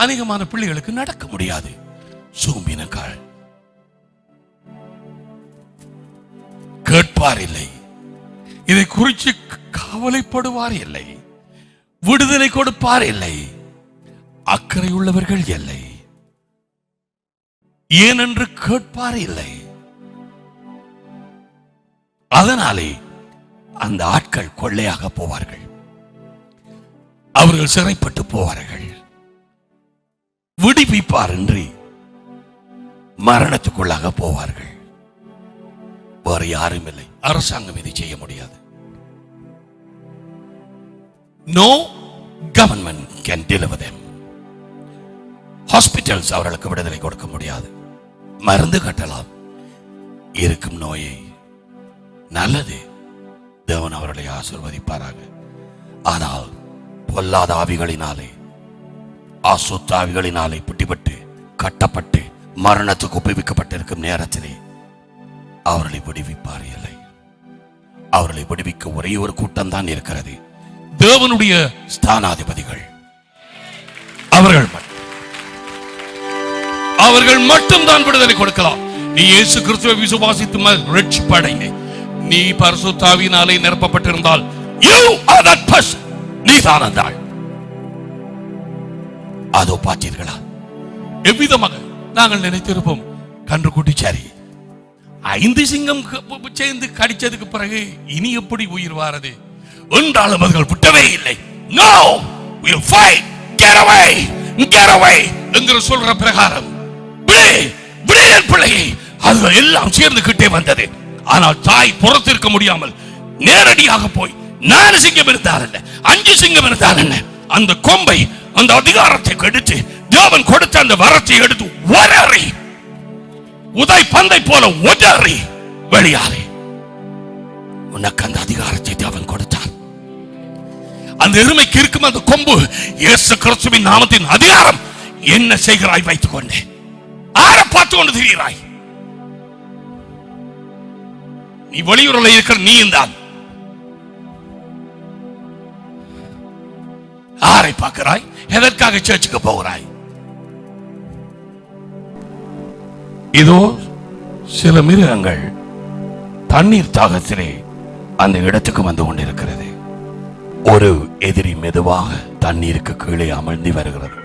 Speaker 2: அநேகமான பிள்ளைகளுக்கு நடக்க முடியாது. சூம்பினக்கால் கேட்பார் இல்லை, இதை குறித்து கவலைப்படுவார் இல்லை, விடுதலை கொடுப்பார் இல்லை, அக்கறை உள்ளவர்கள் இல்லை, ஏனென்று கேட்பார் இல்லை. அதனாலே அந்த ஆட்கள் கொள்ளையாக போவார்கள், அவர்கள் சிறைப்பட்டு போவார்கள். விடுவிப்பார் என்று மரணத்துக்குள்ளாக போவார்கள். வேறு யாரும் இல்லை, அரசாங்கம் இதை செய்ய முடியாது. No government can deliver them. Hospitals அவர்களுக்கு விடுதலை கொடுக்க முடியாது. மருந்து கட்டலாம், இருக்கும் நோயை. நல்லது, தேவன் அவர்களை ஆசீர்வதிப்பாராக. ஆனால் பொல்லாத ஆவிகளினாலே, அசுத்த ஆவிகளினாலே பிடிபட்டு கட்டப்பட்டு மரணத்துக்கு உபயோகிக்கப்பட்டிருக்கும் நேரத்திலே அவர்களை விடுவிப்பார் இல்லை. அவர்களை விடுவிக்க ஒரே ஒரு கூட்டம் தான் இருக்கிறது, தேவனுடைய ஸ்தானாதிபதிகள். அவர்கள் மட்டும்தான் விடுதலை கொடுக்கலாம். நீ இயேசு கிறிஸ்துவை விசுவாசித்து ரட்சிப்படைந்து நீ பரிசுத்த ஆவியினாலே நிரப்பப்பட்டிருந்தால் you are that person. நீ தான் அந்த ஆள். அதோ பார்த்தீர்களா, எவ்விதமாக நாங்கள் நினைத்திருப்போம், கன்று குட்டிச்சாரி 5 சிங்கம் சேர்ந்து கடிச்சதுக்கு பிறகு இனி எப்படி உயிர் வாரது என்றாலும் அவர்கள் விட்டவே இல்லை. No, we'll fight, get away, get away என்று சொல்ற பிரகாரம் பிள்ளையை அது எல்லாம் சேர்ந்து கிட்டே வந்தது. ஆனால் தாய் புறத்திருக்க முடியாமல் நேரடியாக போய் 4 சிங்கம் இருந்தால் என்ன, 5 சிங்கம் இருந்தால் என்ன, அந்த கொம்பை, அந்த அதிகாரத்தை கெடுத்து தேவன் கொடுத்த அந்த வரத்தை எடுத்து ஒரறி உதை பந்தை போல ஒடறி வெளியாறி உனக்கு அந்த அதிகாரத்தை தேவன் கொடுத்தார். அந்த எருமைக்கு இருக்கும் அந்த கொம்பு இயேசு கிறிஸ்துவின் நாமத்தின் அதிகாரம். என்ன செய்கிறாய் வைத்துக் கொண்டே? ஆரை பார்த்து கொண்டு திரிகிறாய்? நீ வெளியூரில் இருக்கிற நீயும் தான். ஆரை பார்க்கிறாய்? எதற்காக சர்ச்சுக்கு போகிறாய்? இதோ சில மிருகங்கள் தண்ணீர் தாகத்திலே அந்த இடத்துக்கு வந்து கொண்டிருக்கிறது. ஒரு எதிரி மெதுவாக தண்ணீருக்கு கீழே அமர்ந்து வருகிறது.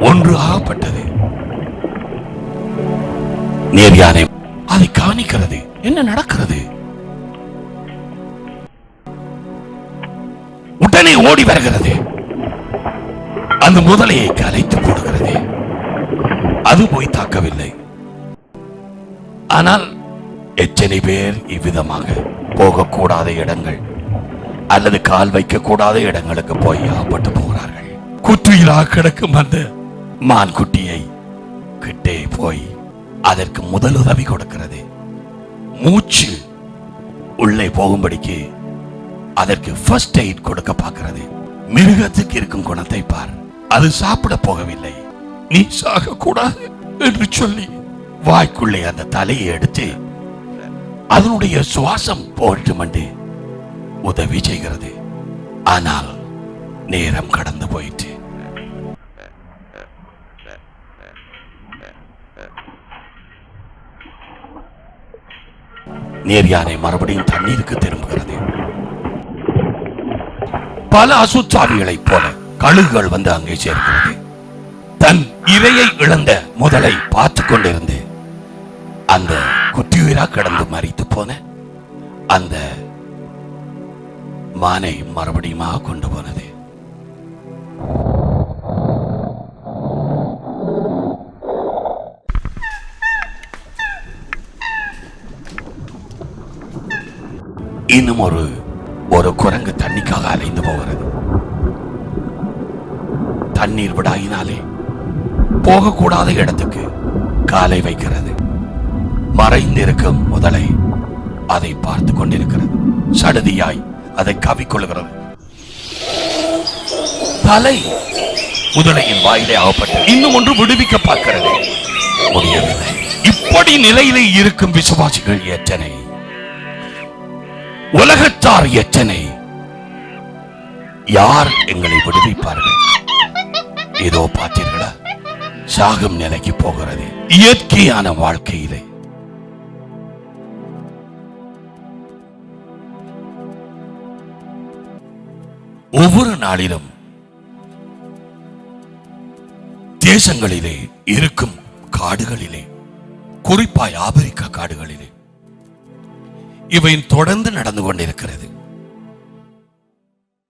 Speaker 2: ஒன்று ஆகப்பட்டது. நேர் யானை அதை கவனிக்கிறது. என்ன நடக்கிறது? உடனே ஓடி வருகிறது. அந்த முதலையை கலைத்து போடுகிறது. அது போய் தாக்கவில்லை. ஆனால் எத்தனை பேர் இவ்விதமாக போகக்கூடாத இடங்கள் அல்லது கால் வைக்கக்கூடாத இடங்களுக்கு போய் ஆப்பட்டு போகிறார்கள். குற்றியிலாக கிடக்கும் அந்த மான் குட்டியை கிட்டே போய் அதற்கு முதல் உதவி கொடுக்கிறது. மூச்சு உள்ளே போகும்படிக்கு அதற்கு ஃபர்ஸ்ட் எய்ட் கொடுக்க பார்க்கிறது. மிருகத்துக்கு இருக்கும் குணத்தை பார். அது சாப்பிட போகவில்லை. நீ சாக கூடாது,
Speaker 1: என்று சொல்லி
Speaker 2: வாய்க்குள்ளே அந்த தலையை எடுத்து அதனுடைய சுவாசம் போட்டும் என்று உதவி செய்கிறது. ஆனால் நேரம் கடந்து போயிட்டு நீர் யானை மறுபடியும் தண்ணீருக்கு திரும்புகிறது. பல அசுத்தாவிகளைப் போல கழுகுகள் வந்து அங்கே சேர்க்கிறது. தன் இரையை இழந்த முதலை பார்த்து கொண்டிருந்து அந்த குட்டியுயிரா கடந்து மரித்து போன அந்த மானை மறுபடியும் கொண்டு போனது. இன்னும் ஒரு குரங்கு தண்ணிக்காக அலைந்து போகிறது. தண்ணீர் விடாயினாலே போகக்கூடாத இடத்துக்கு காலை வைக்கிறது. மறைந்திருக்கும் முதலை அதை பார்த்து கொண்டிருக்கிறது. சடுதியாய் அதை கவிக்கொள்கிறது. தலை முதலையின் வாயிலே ஆகப்பட்டு இன்னும் ஒன்று விடுவிக்க பார்க்கிறது. முடியவில்லை. இப்படி நிலையிலே இருக்கும் விசுவாசிகள் எத்தனை, உலகத்தார் எத்தனை, யார் எங்களை விடுவிப்பார்கள்? ஏதோ பார்த்தீர்களா, சாகும் நிலைக்கு போகிறது. இயற்கையான வாழ்க்கையிலே ஒவ்வொரு நாளிலும் தேசங்களிலே இருக்கும் காடுகளிலே, குறிப்பாய் ஆப்பிரிக்கா காடுகளிலே இவை தொடர்ந்து நடந்து கொண்டிருக்கிறது.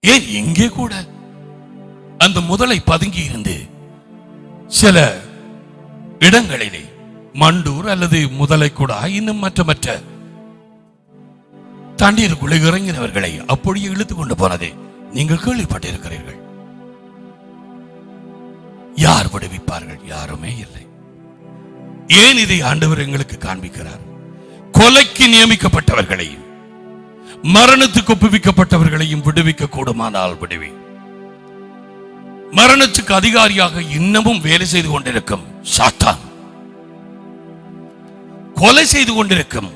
Speaker 2: ஏன் இங்கே கூட அந்த முதலை பதுங்கி இருந்து சில இடங்களிலே மண்டூர் அல்லது முதலை கூட இன்னும் மற்ற தண்ணீருக்குள்ளே இறங்கினவர்களை அப்படியே இழுத்து கொண்டு போனதை நீங்கள் கேள்விப்பட்டிருக்கிறீர்கள். யார் விடுவிப்பார்கள்? யாருமே இல்லை. ஏன் இதை ஆண்டவர் எங்களுக்கு காண்பிக்கிறார்? கொலைக்கு நியமிக்கப்பட்டவர்களையும் மரணத்துக்கு ஒப்புவிக்கப்பட்டவர்களையும் விடுவிக்க கூடுமானால் விடுவி. மரணத்துக்கு அதிகாரியாக இன்னமும் வேலை செய்து கொண்டிருக்கும் சாத்தான், கொலை செய்து கொண்டிருக்கும்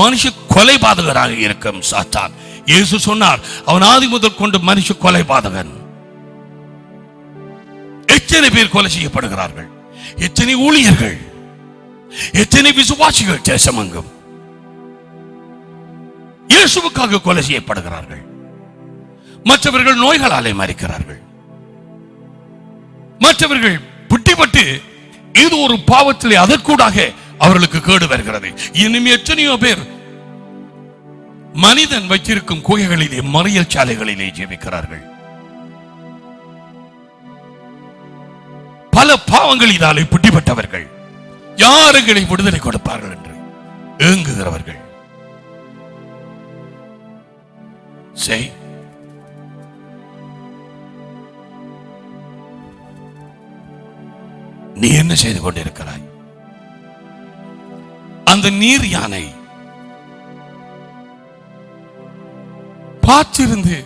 Speaker 2: மனுஷ கொலை பாதகராக இருக்கும் சாத்தான். இயேசு சொன்னார், அவன் ஆதி முதல் கொண்டு மனுஷ கொலை பாதகன். எத்தனை பேர் கொலை செய்யப்படுகிறார்கள்? எத்தனை ஊழியர்கள், எத்தனை விசுவாசிகள் தேசமெங்கும் இயேசுவுக்காக கொலை செய்யப்படுகிறார்கள். மற்றவர்கள் நோய்களாலே மரிக்கிறார்கள். மற்றவர்கள் புட்டிப்பட்டு இது ஒரு பாவத்திலே அதற்கூடாக அவர்களுக்கு கேடு வருகிறது. இன்னும் எத்தனையோ பேர் மனிதன் வைத்திருக்கும் குகைகளிலே, மறியல் சாலைகளிலே ஜீவிக்கிறார்கள். பல பாவங்களினாலே புட்டிப்பட்டவர்கள் யாருங்களை விடுதலை கொடுப்பார்கள் என்று ஏங்குகிறவர்கள். நீ என்ன செய்து கொண்டிருக்கிறாய்? அந்த நீர் யானை பார்த்திருந்து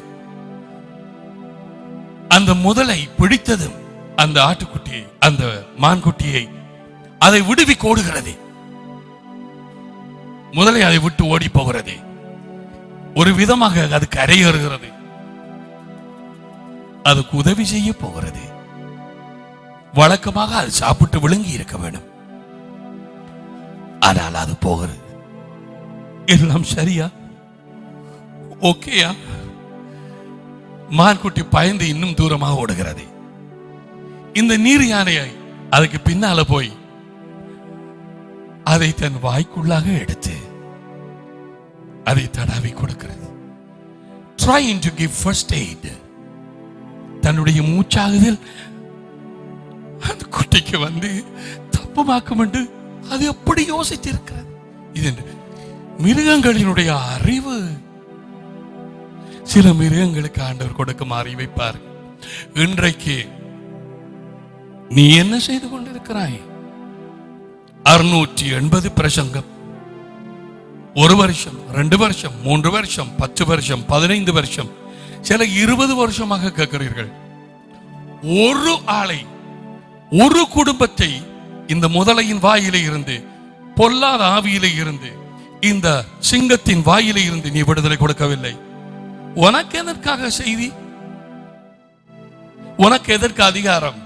Speaker 2: அந்த முதலை பிடித்ததும் அந்த ஆட்டுக்குட்டியை, அந்த மான்குட்டியை அதை விடுவிக்க ஓடுகிறது. முதலை அதை விட்டு ஓடி போகிறது. ஒரு விதமாக அது கரையேறுகிறது. அதுக்கு உதவி செய்ய போகிறது. வழக்கமாக அது சாப்பிட்டு விழுங்கி இருக்க வேண்டும். ஆனால் அது போகிறது. எல்லாம் சரியா, ஓகேயா? மான்குட்டி பயந்து இன்னும் தூரமாக ஓடுகிறது. இந்த நீர் யானையை அதுக்கு பின்னால போய் அதை தன் வாய்க்குள்ளாக எடுத்து அதை தடாவி கொடுக்கிறது. Trying to give first aid. தன்னுடைய மூச்சாகுதல் அந்த குட்டிக்கு வந்து தப்புமாக்கும் என்று அது எப்படி யோசித்திருக்கிறது. இது மிருகங்களினுடைய அறிவு. சில மிருகங்களுக்கு ஆண்டவர் கொடுக்கும் அறிவை பாரு. இன்றைக்கு நீ என்ன செய்து கொண்டிருக்கிறாய்? 680 பிரசங்கம், 1 வருஷம், 2 வருஷம், 3 வருஷம், 10 வருஷம், 15 வருஷம், சில 20 வருஷமாக கேட்கிறீர்கள். ஒரு ஆளை, ஒரு குடும்பத்தை
Speaker 1: இந்த முதலையின் வாயிலே இருந்து, பொல்லாத ஆவியிலே இருந்து, இந்த சிங்கத்தின் வாயிலே இருந்து நீ விடுதலை கொடுக்கவில்லை. உனக்கு எதற்காக செய்தி? உனக்கு எதற்கு அதிகாரம்?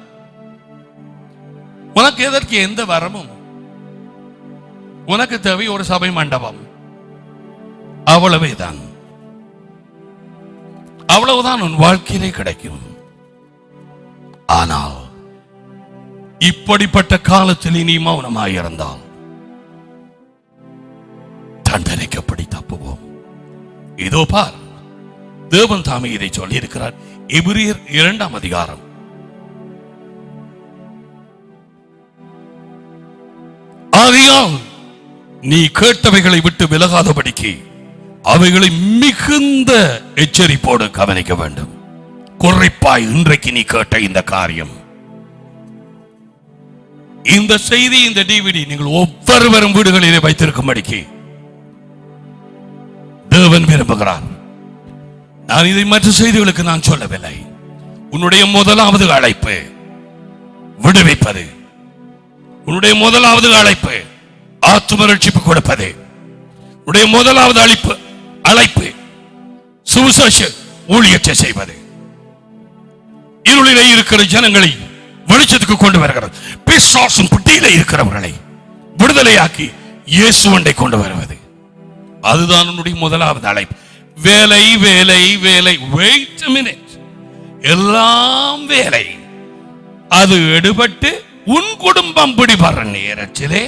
Speaker 1: உனக்கு எதற்கு எந்த வரமும்? உனக்கு தேவை ஒரு சபை மண்டபம், அவ்வளவேதான். அவ்வளவுதான் உன் வாழ்க்கையிலே கிடைக்கும். ஆனால் இப்படிப்பட்ட காலத்தில் நீ மௌனமாயிருந்தால் தண்டனைக்கு எப்படி தப்புவோம்? இதோ பார், தேவன் தாமே இதை சொல்லி இருக்கிறார். எபிரியர் 2ஆம் அதிகாரம். ஆகையால் நீ கேட்டவைகளை விட்டு விலகாதபடிக்கு அவைகளை மிகுந்த எச்சரிப்போடு கவனிக்க வேண்டும். குறிப்பாய் இன்றைக்கு நீ கேட்ட இந்த காரியம், இந்த செய்தி, இந்த டிவிடி நீங்கள் ஒவ்வொருவரும் வீடுகளிலே வைத்திருக்கும்படிக்கு தேவன் விரும்புகிறார். நான் இதை மற்ற செய்திகளுக்கு நான் சொல்லவில்லை. உன்னுடைய முதலாவது அழைப்பு விடுவிப்பது. உன்னுடைய முதலாவது அழைப்பு ஆத்தும ரட்சிப்பு கொடுப்பது. உன்னுடைய முதலாவது அழைப்பு சுவிசேஷ ஊழியத்தை செய்வது. இருளிலே இருக்கிற ஜனங்களை வெளிச்சத்துக்கு கொண்டு வருகிறது. பிசாசின் பிடியிலே இருக்கிறவர்களை விடுதலையாக்கி இயேசுவண்டை கொண்டு வருவது. அதுதான் உன்னுடைய முதலாவது அழைப்பு. வேலை வேலை வேலை. Wait a minute. எல்லாம் வேலை. அது எடுபட்டு உன் குடும்பம் பிடிபடுற நேரத்திலே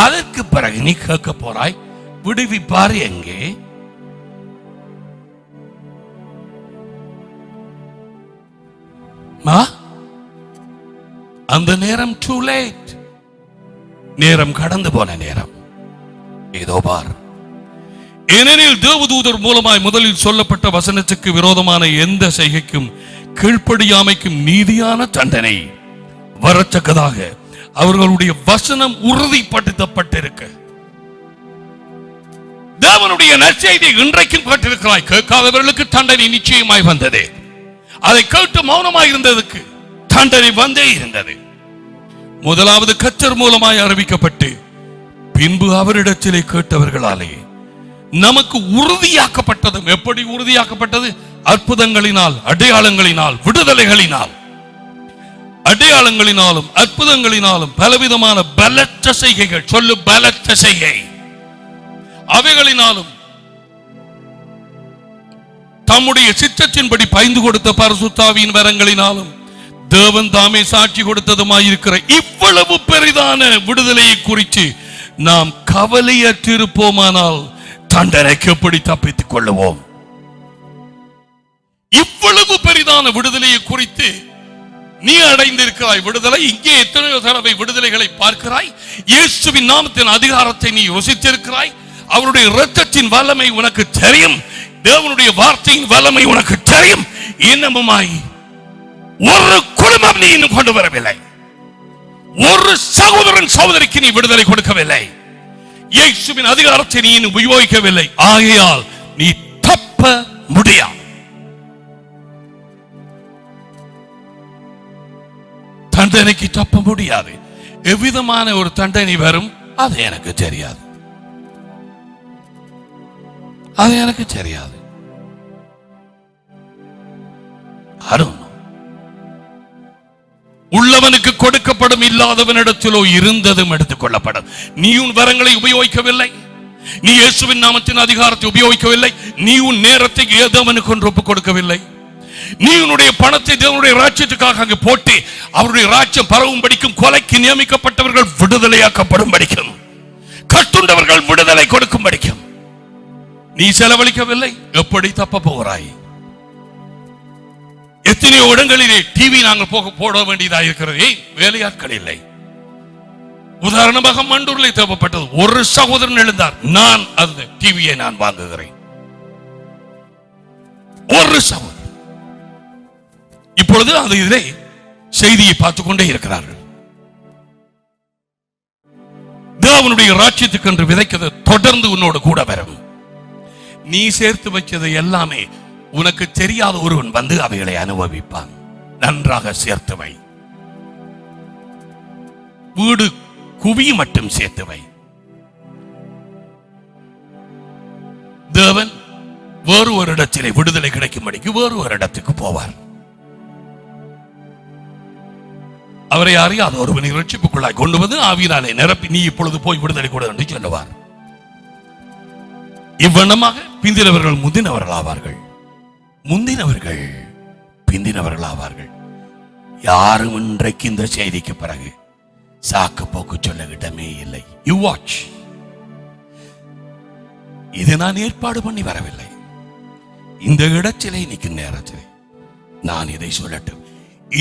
Speaker 1: அதற்கு பிறகு நீ கேட்க போறாய், விடுவிப்பார் எங்கே? அந்த நேரம் too late. நேரம் கடந்து போன நேரம். இதோ பார், ஏனெனில் தேவதூதர் மூலமாய் முதலில் சொல்லப்பட்ட வசனத்துக்கு விரோதமான எந்த செய்கைக்கும் கீழ்ப்படியாமைக்கும் நீதியான தண்டனை வரத்தக்கதாக அவர்களுடைய வசனம் உறுதிப்படுத்தப்பட்டிருக்க. தேவனுடைய நற்செய்தி இன்றைக்கும் கேட்டிருக்கிறாய். கேட்காதவர்களுக்கு தண்டனை நிச்சயமாய் வந்தது. அதை கேட்டு மௌனமாய் இருந்ததுக்கு தண்டனை வந்தே இருந்தது. முதலாவது கர்த்தர் மூலமாய் அறிவிக்கப்பட்டு பின்பு அவரிடத்திலே கேட்டவர்களாலே நமக்கு உறுதியாக்கப்பட்டதும். எப்படி உறுதியாக்கப்பட்டது? அற்புதங்களினால், அடையாளங்களினால், விடுதலைகளினால். அடையாளங்களினாலும் அற்புதங்களினாலும் பலவிதமான பலத்த செய்கைகள். சொல்லு, பலத்த செய்கை. அவைகளினாலும் தம்முடைய சித்தத்தின்படி பைந்து கொடுத்த பரிசுத்தாவியின் வரங்களினாலும் தேவன் தாமே சாட்சி கொடுத்ததுமாயிருக்கிற இவ்வளவு பெரிதான விடுதலையை குறித்து நாம் கவலையற்றிருப்போமானால் தண்டனைக்கு எப்படி தப்பித்துக் கொள்ளுவோம்? இவ்வளவு பெரிதான விடுதலையை குறித்து நீ அடைந்திருக்கிறாய். விடுதலை இங்கே எத்தனையோ தடவை விடுதலைகளை பார்க்கிறாய். இயேசுவின் நாமத்தின் அதிகாரத்தை நீ யோசித்திருக்கிறாய். அவருடைய இரத்தத்தின் வல்லமை உனக்கு தெரியும். தேவனுடைய வார்த்தையின் வல்லமை உனக்கு தெரியும். இன்னமுமாய் ஒரு குடும்பம் நீ இன்னும் கொண்டு வரவில்லை. ஒரு சகோதரன் சகோதரிக்கு நீ விடுதலை கொடுக்கவில்லை. இயேசுவின் அதிகாரத்தை நீ இன்னும் உபயோகிக்கவில்லை. ஆகையால் நீ தப்ப முடியாது. தண்டனைக்கு தப்ப முடியாது. எவ்விதமான ஒரு தண்டனை வரும் அது எனக்கு தெரியாது. அது எனக்கு தெரியாது. உள்ளவனுக்கு கொடுக்கப்படும், இல்லாதவனிடத்திலோ இருந்ததும் எடுத்துக் கொள்ளப்படும். நீ உன் வரங்களை உபயோகிக்கவில்லை. நீ இயேசுவின் நாமத்தின் அதிகாரத்தை உபயோகிக்கவில்லை. நீ உன் நேரத்தை ஏதவனுக்கு ஒன்று ஒப்புக் கொடுக்கவில்லை. நீ உன்னுடைய பணத்தை தேவனுடைய ராஜ்யத்துக்காக அங்கு போட்டு அவருடைய ராஜ்யம் பரவும் படிக்கும், கொலைக்கு நியமிக்கப்பட்டவர்கள் விடுதலையாக்கப்படும் படிக்கும், கட்டுண்டவர்கள் விடுதலை கொடுக்கும் படிக்கும் நீ செலவழிக்கவில்லை. எப்படி தப்ப போகிறாய்? எத்தனையோ இடங்களிலே டிவி நாங்கள் போட வேண்டியதாக இருக்கிறது. வேலையாட்கள் இல்லை. உதாரணமாக மண்டூரில் தேவைப்பட்டது. ஒரு சகோதரன் எழுந்தார், நான் அந்த டிவியை நான் வாங்குகிறேன். ஒரு சகோதரன். இப்பொழுது அந்த இதிலே செய்தியை பார்த்துக் கொண்டே இருக்கிறார்கள். தேவனுடைய ராஜ்யத்துக்கு என்று விதைக்கிறது தொடர்ந்து உன்னோடு கூட வரும். நீ சேர்த்து வச்சது எல்லாமே உனக்கு தெரியாத ஒருவன் வந்து அவைகளை அனுபவிப்பான். நன்றாக சேர்த்து வை.
Speaker 2: வீடு குவி மட்டும் சேர்த்து வை. தேவன் வேறு ஒரு இடத்திலே விடுதலை கிடைக்கும்படிக்கு வேறு ஒரு இடத்துக்கு போவார். அவரை அறியாத ஒருவனை ரட்சிப்புக்குள்ளாய் கொண்டு வந்து ஆவியினாலே நிரப்பி நீ இப்பொழுது போய் விடுதலை கொடு என்று சொல்லுவார். இவ்வண்ணமாக பிந்தினவர்கள் முந்தினவர்கள் ஆவார்கள், முந்தினவர்கள் பிந்தினவர்கள் ஆவார்கள். யாரும் இன்றைக்கு இந்த செய்திக்கு பிறகு சாக்கு போக்கு சொல்ல இடமே இல்லை. You watch. இது நான் ஏற்பாடு பண்ணி வரவில்லை. இந்த இடத்திலே நிற்கும் நேரத்திலே நான் இதை சொல்லட்டும்.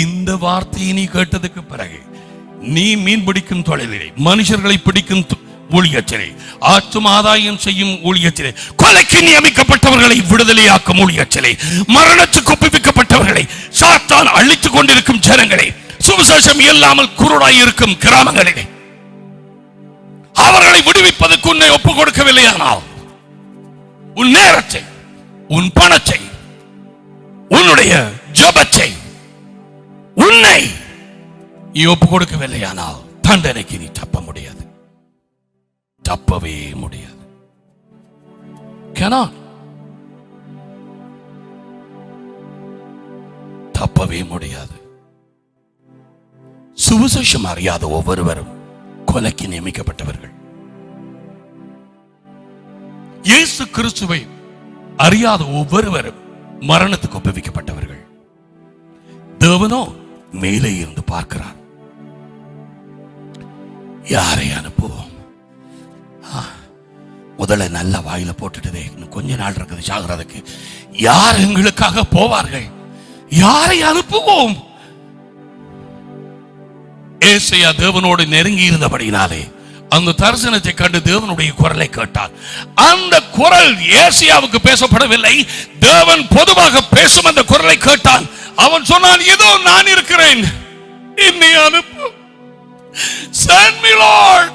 Speaker 2: இந்த வார்த்தையை நீ கேட்டதுக்கு பிறகு நீ மீன் பிடிக்கும் தொழிலிலே, மனுஷர்களை பிடிக்கும் ஊழியத்திலே, ஆற்றும் ஆதாயம் செய்யும் ஊழியத்திலே, கொலைக்கு நியமிக்கப்பட்டவர்களை விடுதலையாக்கும் ஊழியத்திலே, மரணத்துக்கு ஒப்புவிக்கப்பட்டவர்களை சாத்தான் அழித்துக் கொண்டிருக்கும் ஜனங்களே, சுவிசேஷம் இல்லாமல் குருடாய் இருக்கும் கிராமங்களிலே அவர்களை விடுவிப்பதற்கு உன்னை ஒப்புக் கொடுக்கவில்லையானால், உன் நேரத்தை, உன் பணத்தை, உன்னுடைய ஜபத்தை, உன்னை நீ ஒப்புக் கொடுக்கவில்லையானால் தண்டனைக்கு நீ தப்ப முடியாது, தப்பவே முடியாது. தப்பவே முடியாது. சுவிசேஷம் அறியாத ஒவ்வொருவரும் கொலைக்கு நியமிக்கப்பட்டவர்கள். இயேசு கிறிஸ்துவை அறியாத ஒவ்வொருவரும் மரணத்துக்கு ஒப்புவிக்கப்பட்டவர்கள். தேவனோ மேலே இருந்து பார்க்கிறார். யாரை அனுப்புவோம்? முதல்ல நல்ல வாயில போட்டுட்டதே, இன்னும் கொஞ்ச நாள் இருக்குது சாகிறதுக்கு. யார் எங்களுக்காக போவார்கள்? யாரை அனுப்புவோம்? ஏசாயா தேவனோடு நெருங்கி இருந்தபடினாலே அந்த தரிசனத்தை கண்டு தேவனுடைய குரலை கேட்டான். அந்த குரல் ஏசாயாவுக்கு பேசப்படவில்லை, தேவன் பொதுவாக பேசும் அந்த குரலை கேட்டான். அவன் சொன்னான், இதோ நான் இருக்கிறேன், என்னை அனுப்பு. Send me, Lord.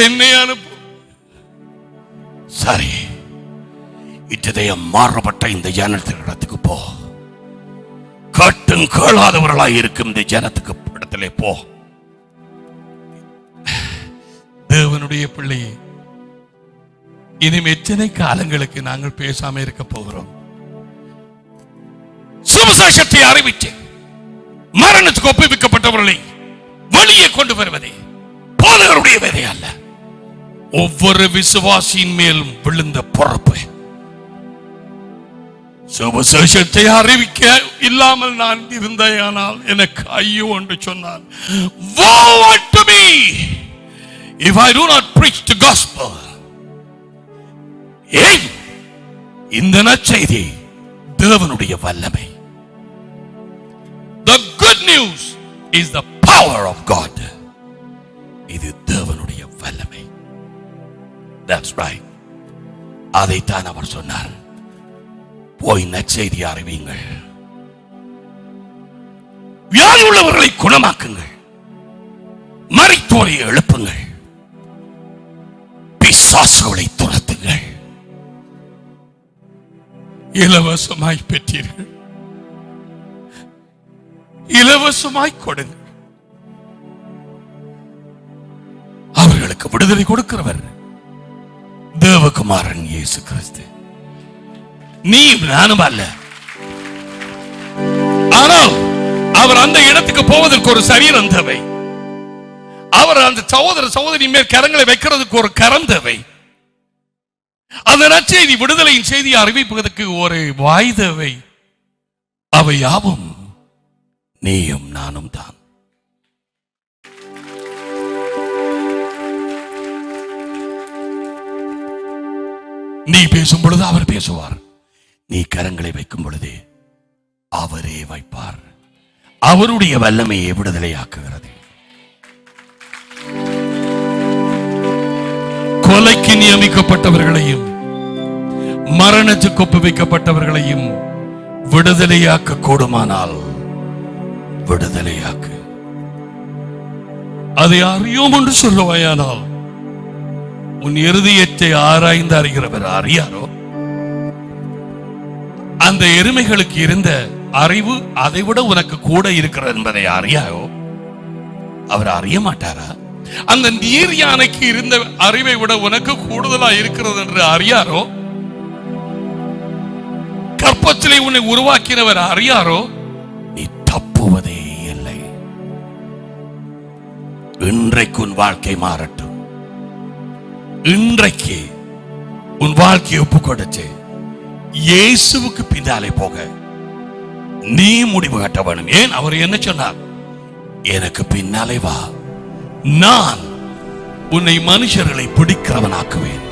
Speaker 2: என்னை அனுப்பு. சரி, இத்ததயம் மாறப்பட்ட இந்த ஜனத்திற்கு போ. கட்டும் கேளாதவர்களாய் இருக்கும் இந்த ஜனத்துக்கு இடத்திலே போ. தேவனுடைய பிள்ளையே, இனிமே எத்தனை காலங்களுக்கு நாங்கள் பேசாம இருக்க போகிறோம்? சுவிசேஷத்தை அறிவித்து மரணத்துக்கு ஒப்புவிக்கப்பட்டவர்களை வெளியே கொண்டு வருவதே போதகருடைய வேலை அல்ல. ஒவ்வொரு விசுவாசியின் மேலும் விழுந்த பொறுப்பு. சுவிசேஷத்தை அறிவிக்க இல்லாமல் நான் இருந்தேயானால் எனக்கு ஐயோ என்று சொன்னான். Woe unto me if I do not preach the gospel. ஏன் இந்த நற்செய்தி தேவனுடைய வல்லமை. The good news is the power of God. இது தேவனுடைய வல்லமை. That's right. அதைத்தான் அவர் சொன்னார். போய் நற்செய்தி அறிவியுங்கள், வியாதி உள்ளவர்களை குணமாக்குங்கள், மரித்தோரை எழுப்புங்கள், பிசாசுகளை துரத்துங்கள். இலவசமாய் பெற்றீர்கள், இலவசமாய் கொடுங்கள். அவர்களுக்கு விடுதலை கொடுக்கிறவர் தேவகுமாரன் இயேசு கிறிஸ்து. நீ நானும் அல்ல. ஆனால் அவர் அந்த இடத்துக்கு போவதற்கு ஒரு சரீரம் தேவை. அவர் அந்த சகோதர சகோதரி மேல் கரங்களை வைக்கிறதுக்கு ஒரு கரம் தேவை. அந்த நற்செய்தி விடுதலையின் செய்தியை அறிவிப்பதற்கு ஒரு வாய் தேவை. அவை யாவும் நீயும் நானும் தான். நீ பேசும் பொழுது அவர் பேசுவார். நீ கரங்களை வைக்கும் பொழுது அவரே வைப்பார். அவருடைய வல்லமையை விடுதலையாக்குகிறது. கொலைக்கு நியமிக்கப்பட்டவர்களையும் மரணத்துக்கு ஒப்புவிக்கப்பட்டவர்களையும் விடுதலையாக்க கூடுமானால் விடுதலையாக்கு. அதை அறியோம் என்று சொல்லுவாயானால் உன் இருதயத்தை ஆராய்ந்து அறிகிறவர் அறியாரோ? அந்த எருமைகளுக்கு இருந்த அறிவு அதைவிட உனக்கு கூட இருக்கிறது என்பதை அறியாயோ?
Speaker 1: அவர் அறிய மாட்டாரா? அந்த நீர் யானைக்கு இருந்த அறிவை விட உனக்கு கூடுதலா இருக்கிறது என்று அறியாரோ? கற்பத்திலே உன்னை உருவாக்கினவர் அறியாரோ? நீ தப்புவதே இல்லை. இன்றைக்கு உன் வாழ்க்கை மாறட்டும். இன்றைக்கு உன் வாழ்க்கையை ஒப்பு கொடுத்து இயேசுவுக்கு பின்னாலே போக நீ முடிவு கட்ட வேணும். ஏன் அவர் என்ன சொன்னார்? எனக்கு பின்னாலே வா, நான் உன்னை மனுஷர்களை பிடிக்கிறவனாக்குவேன்.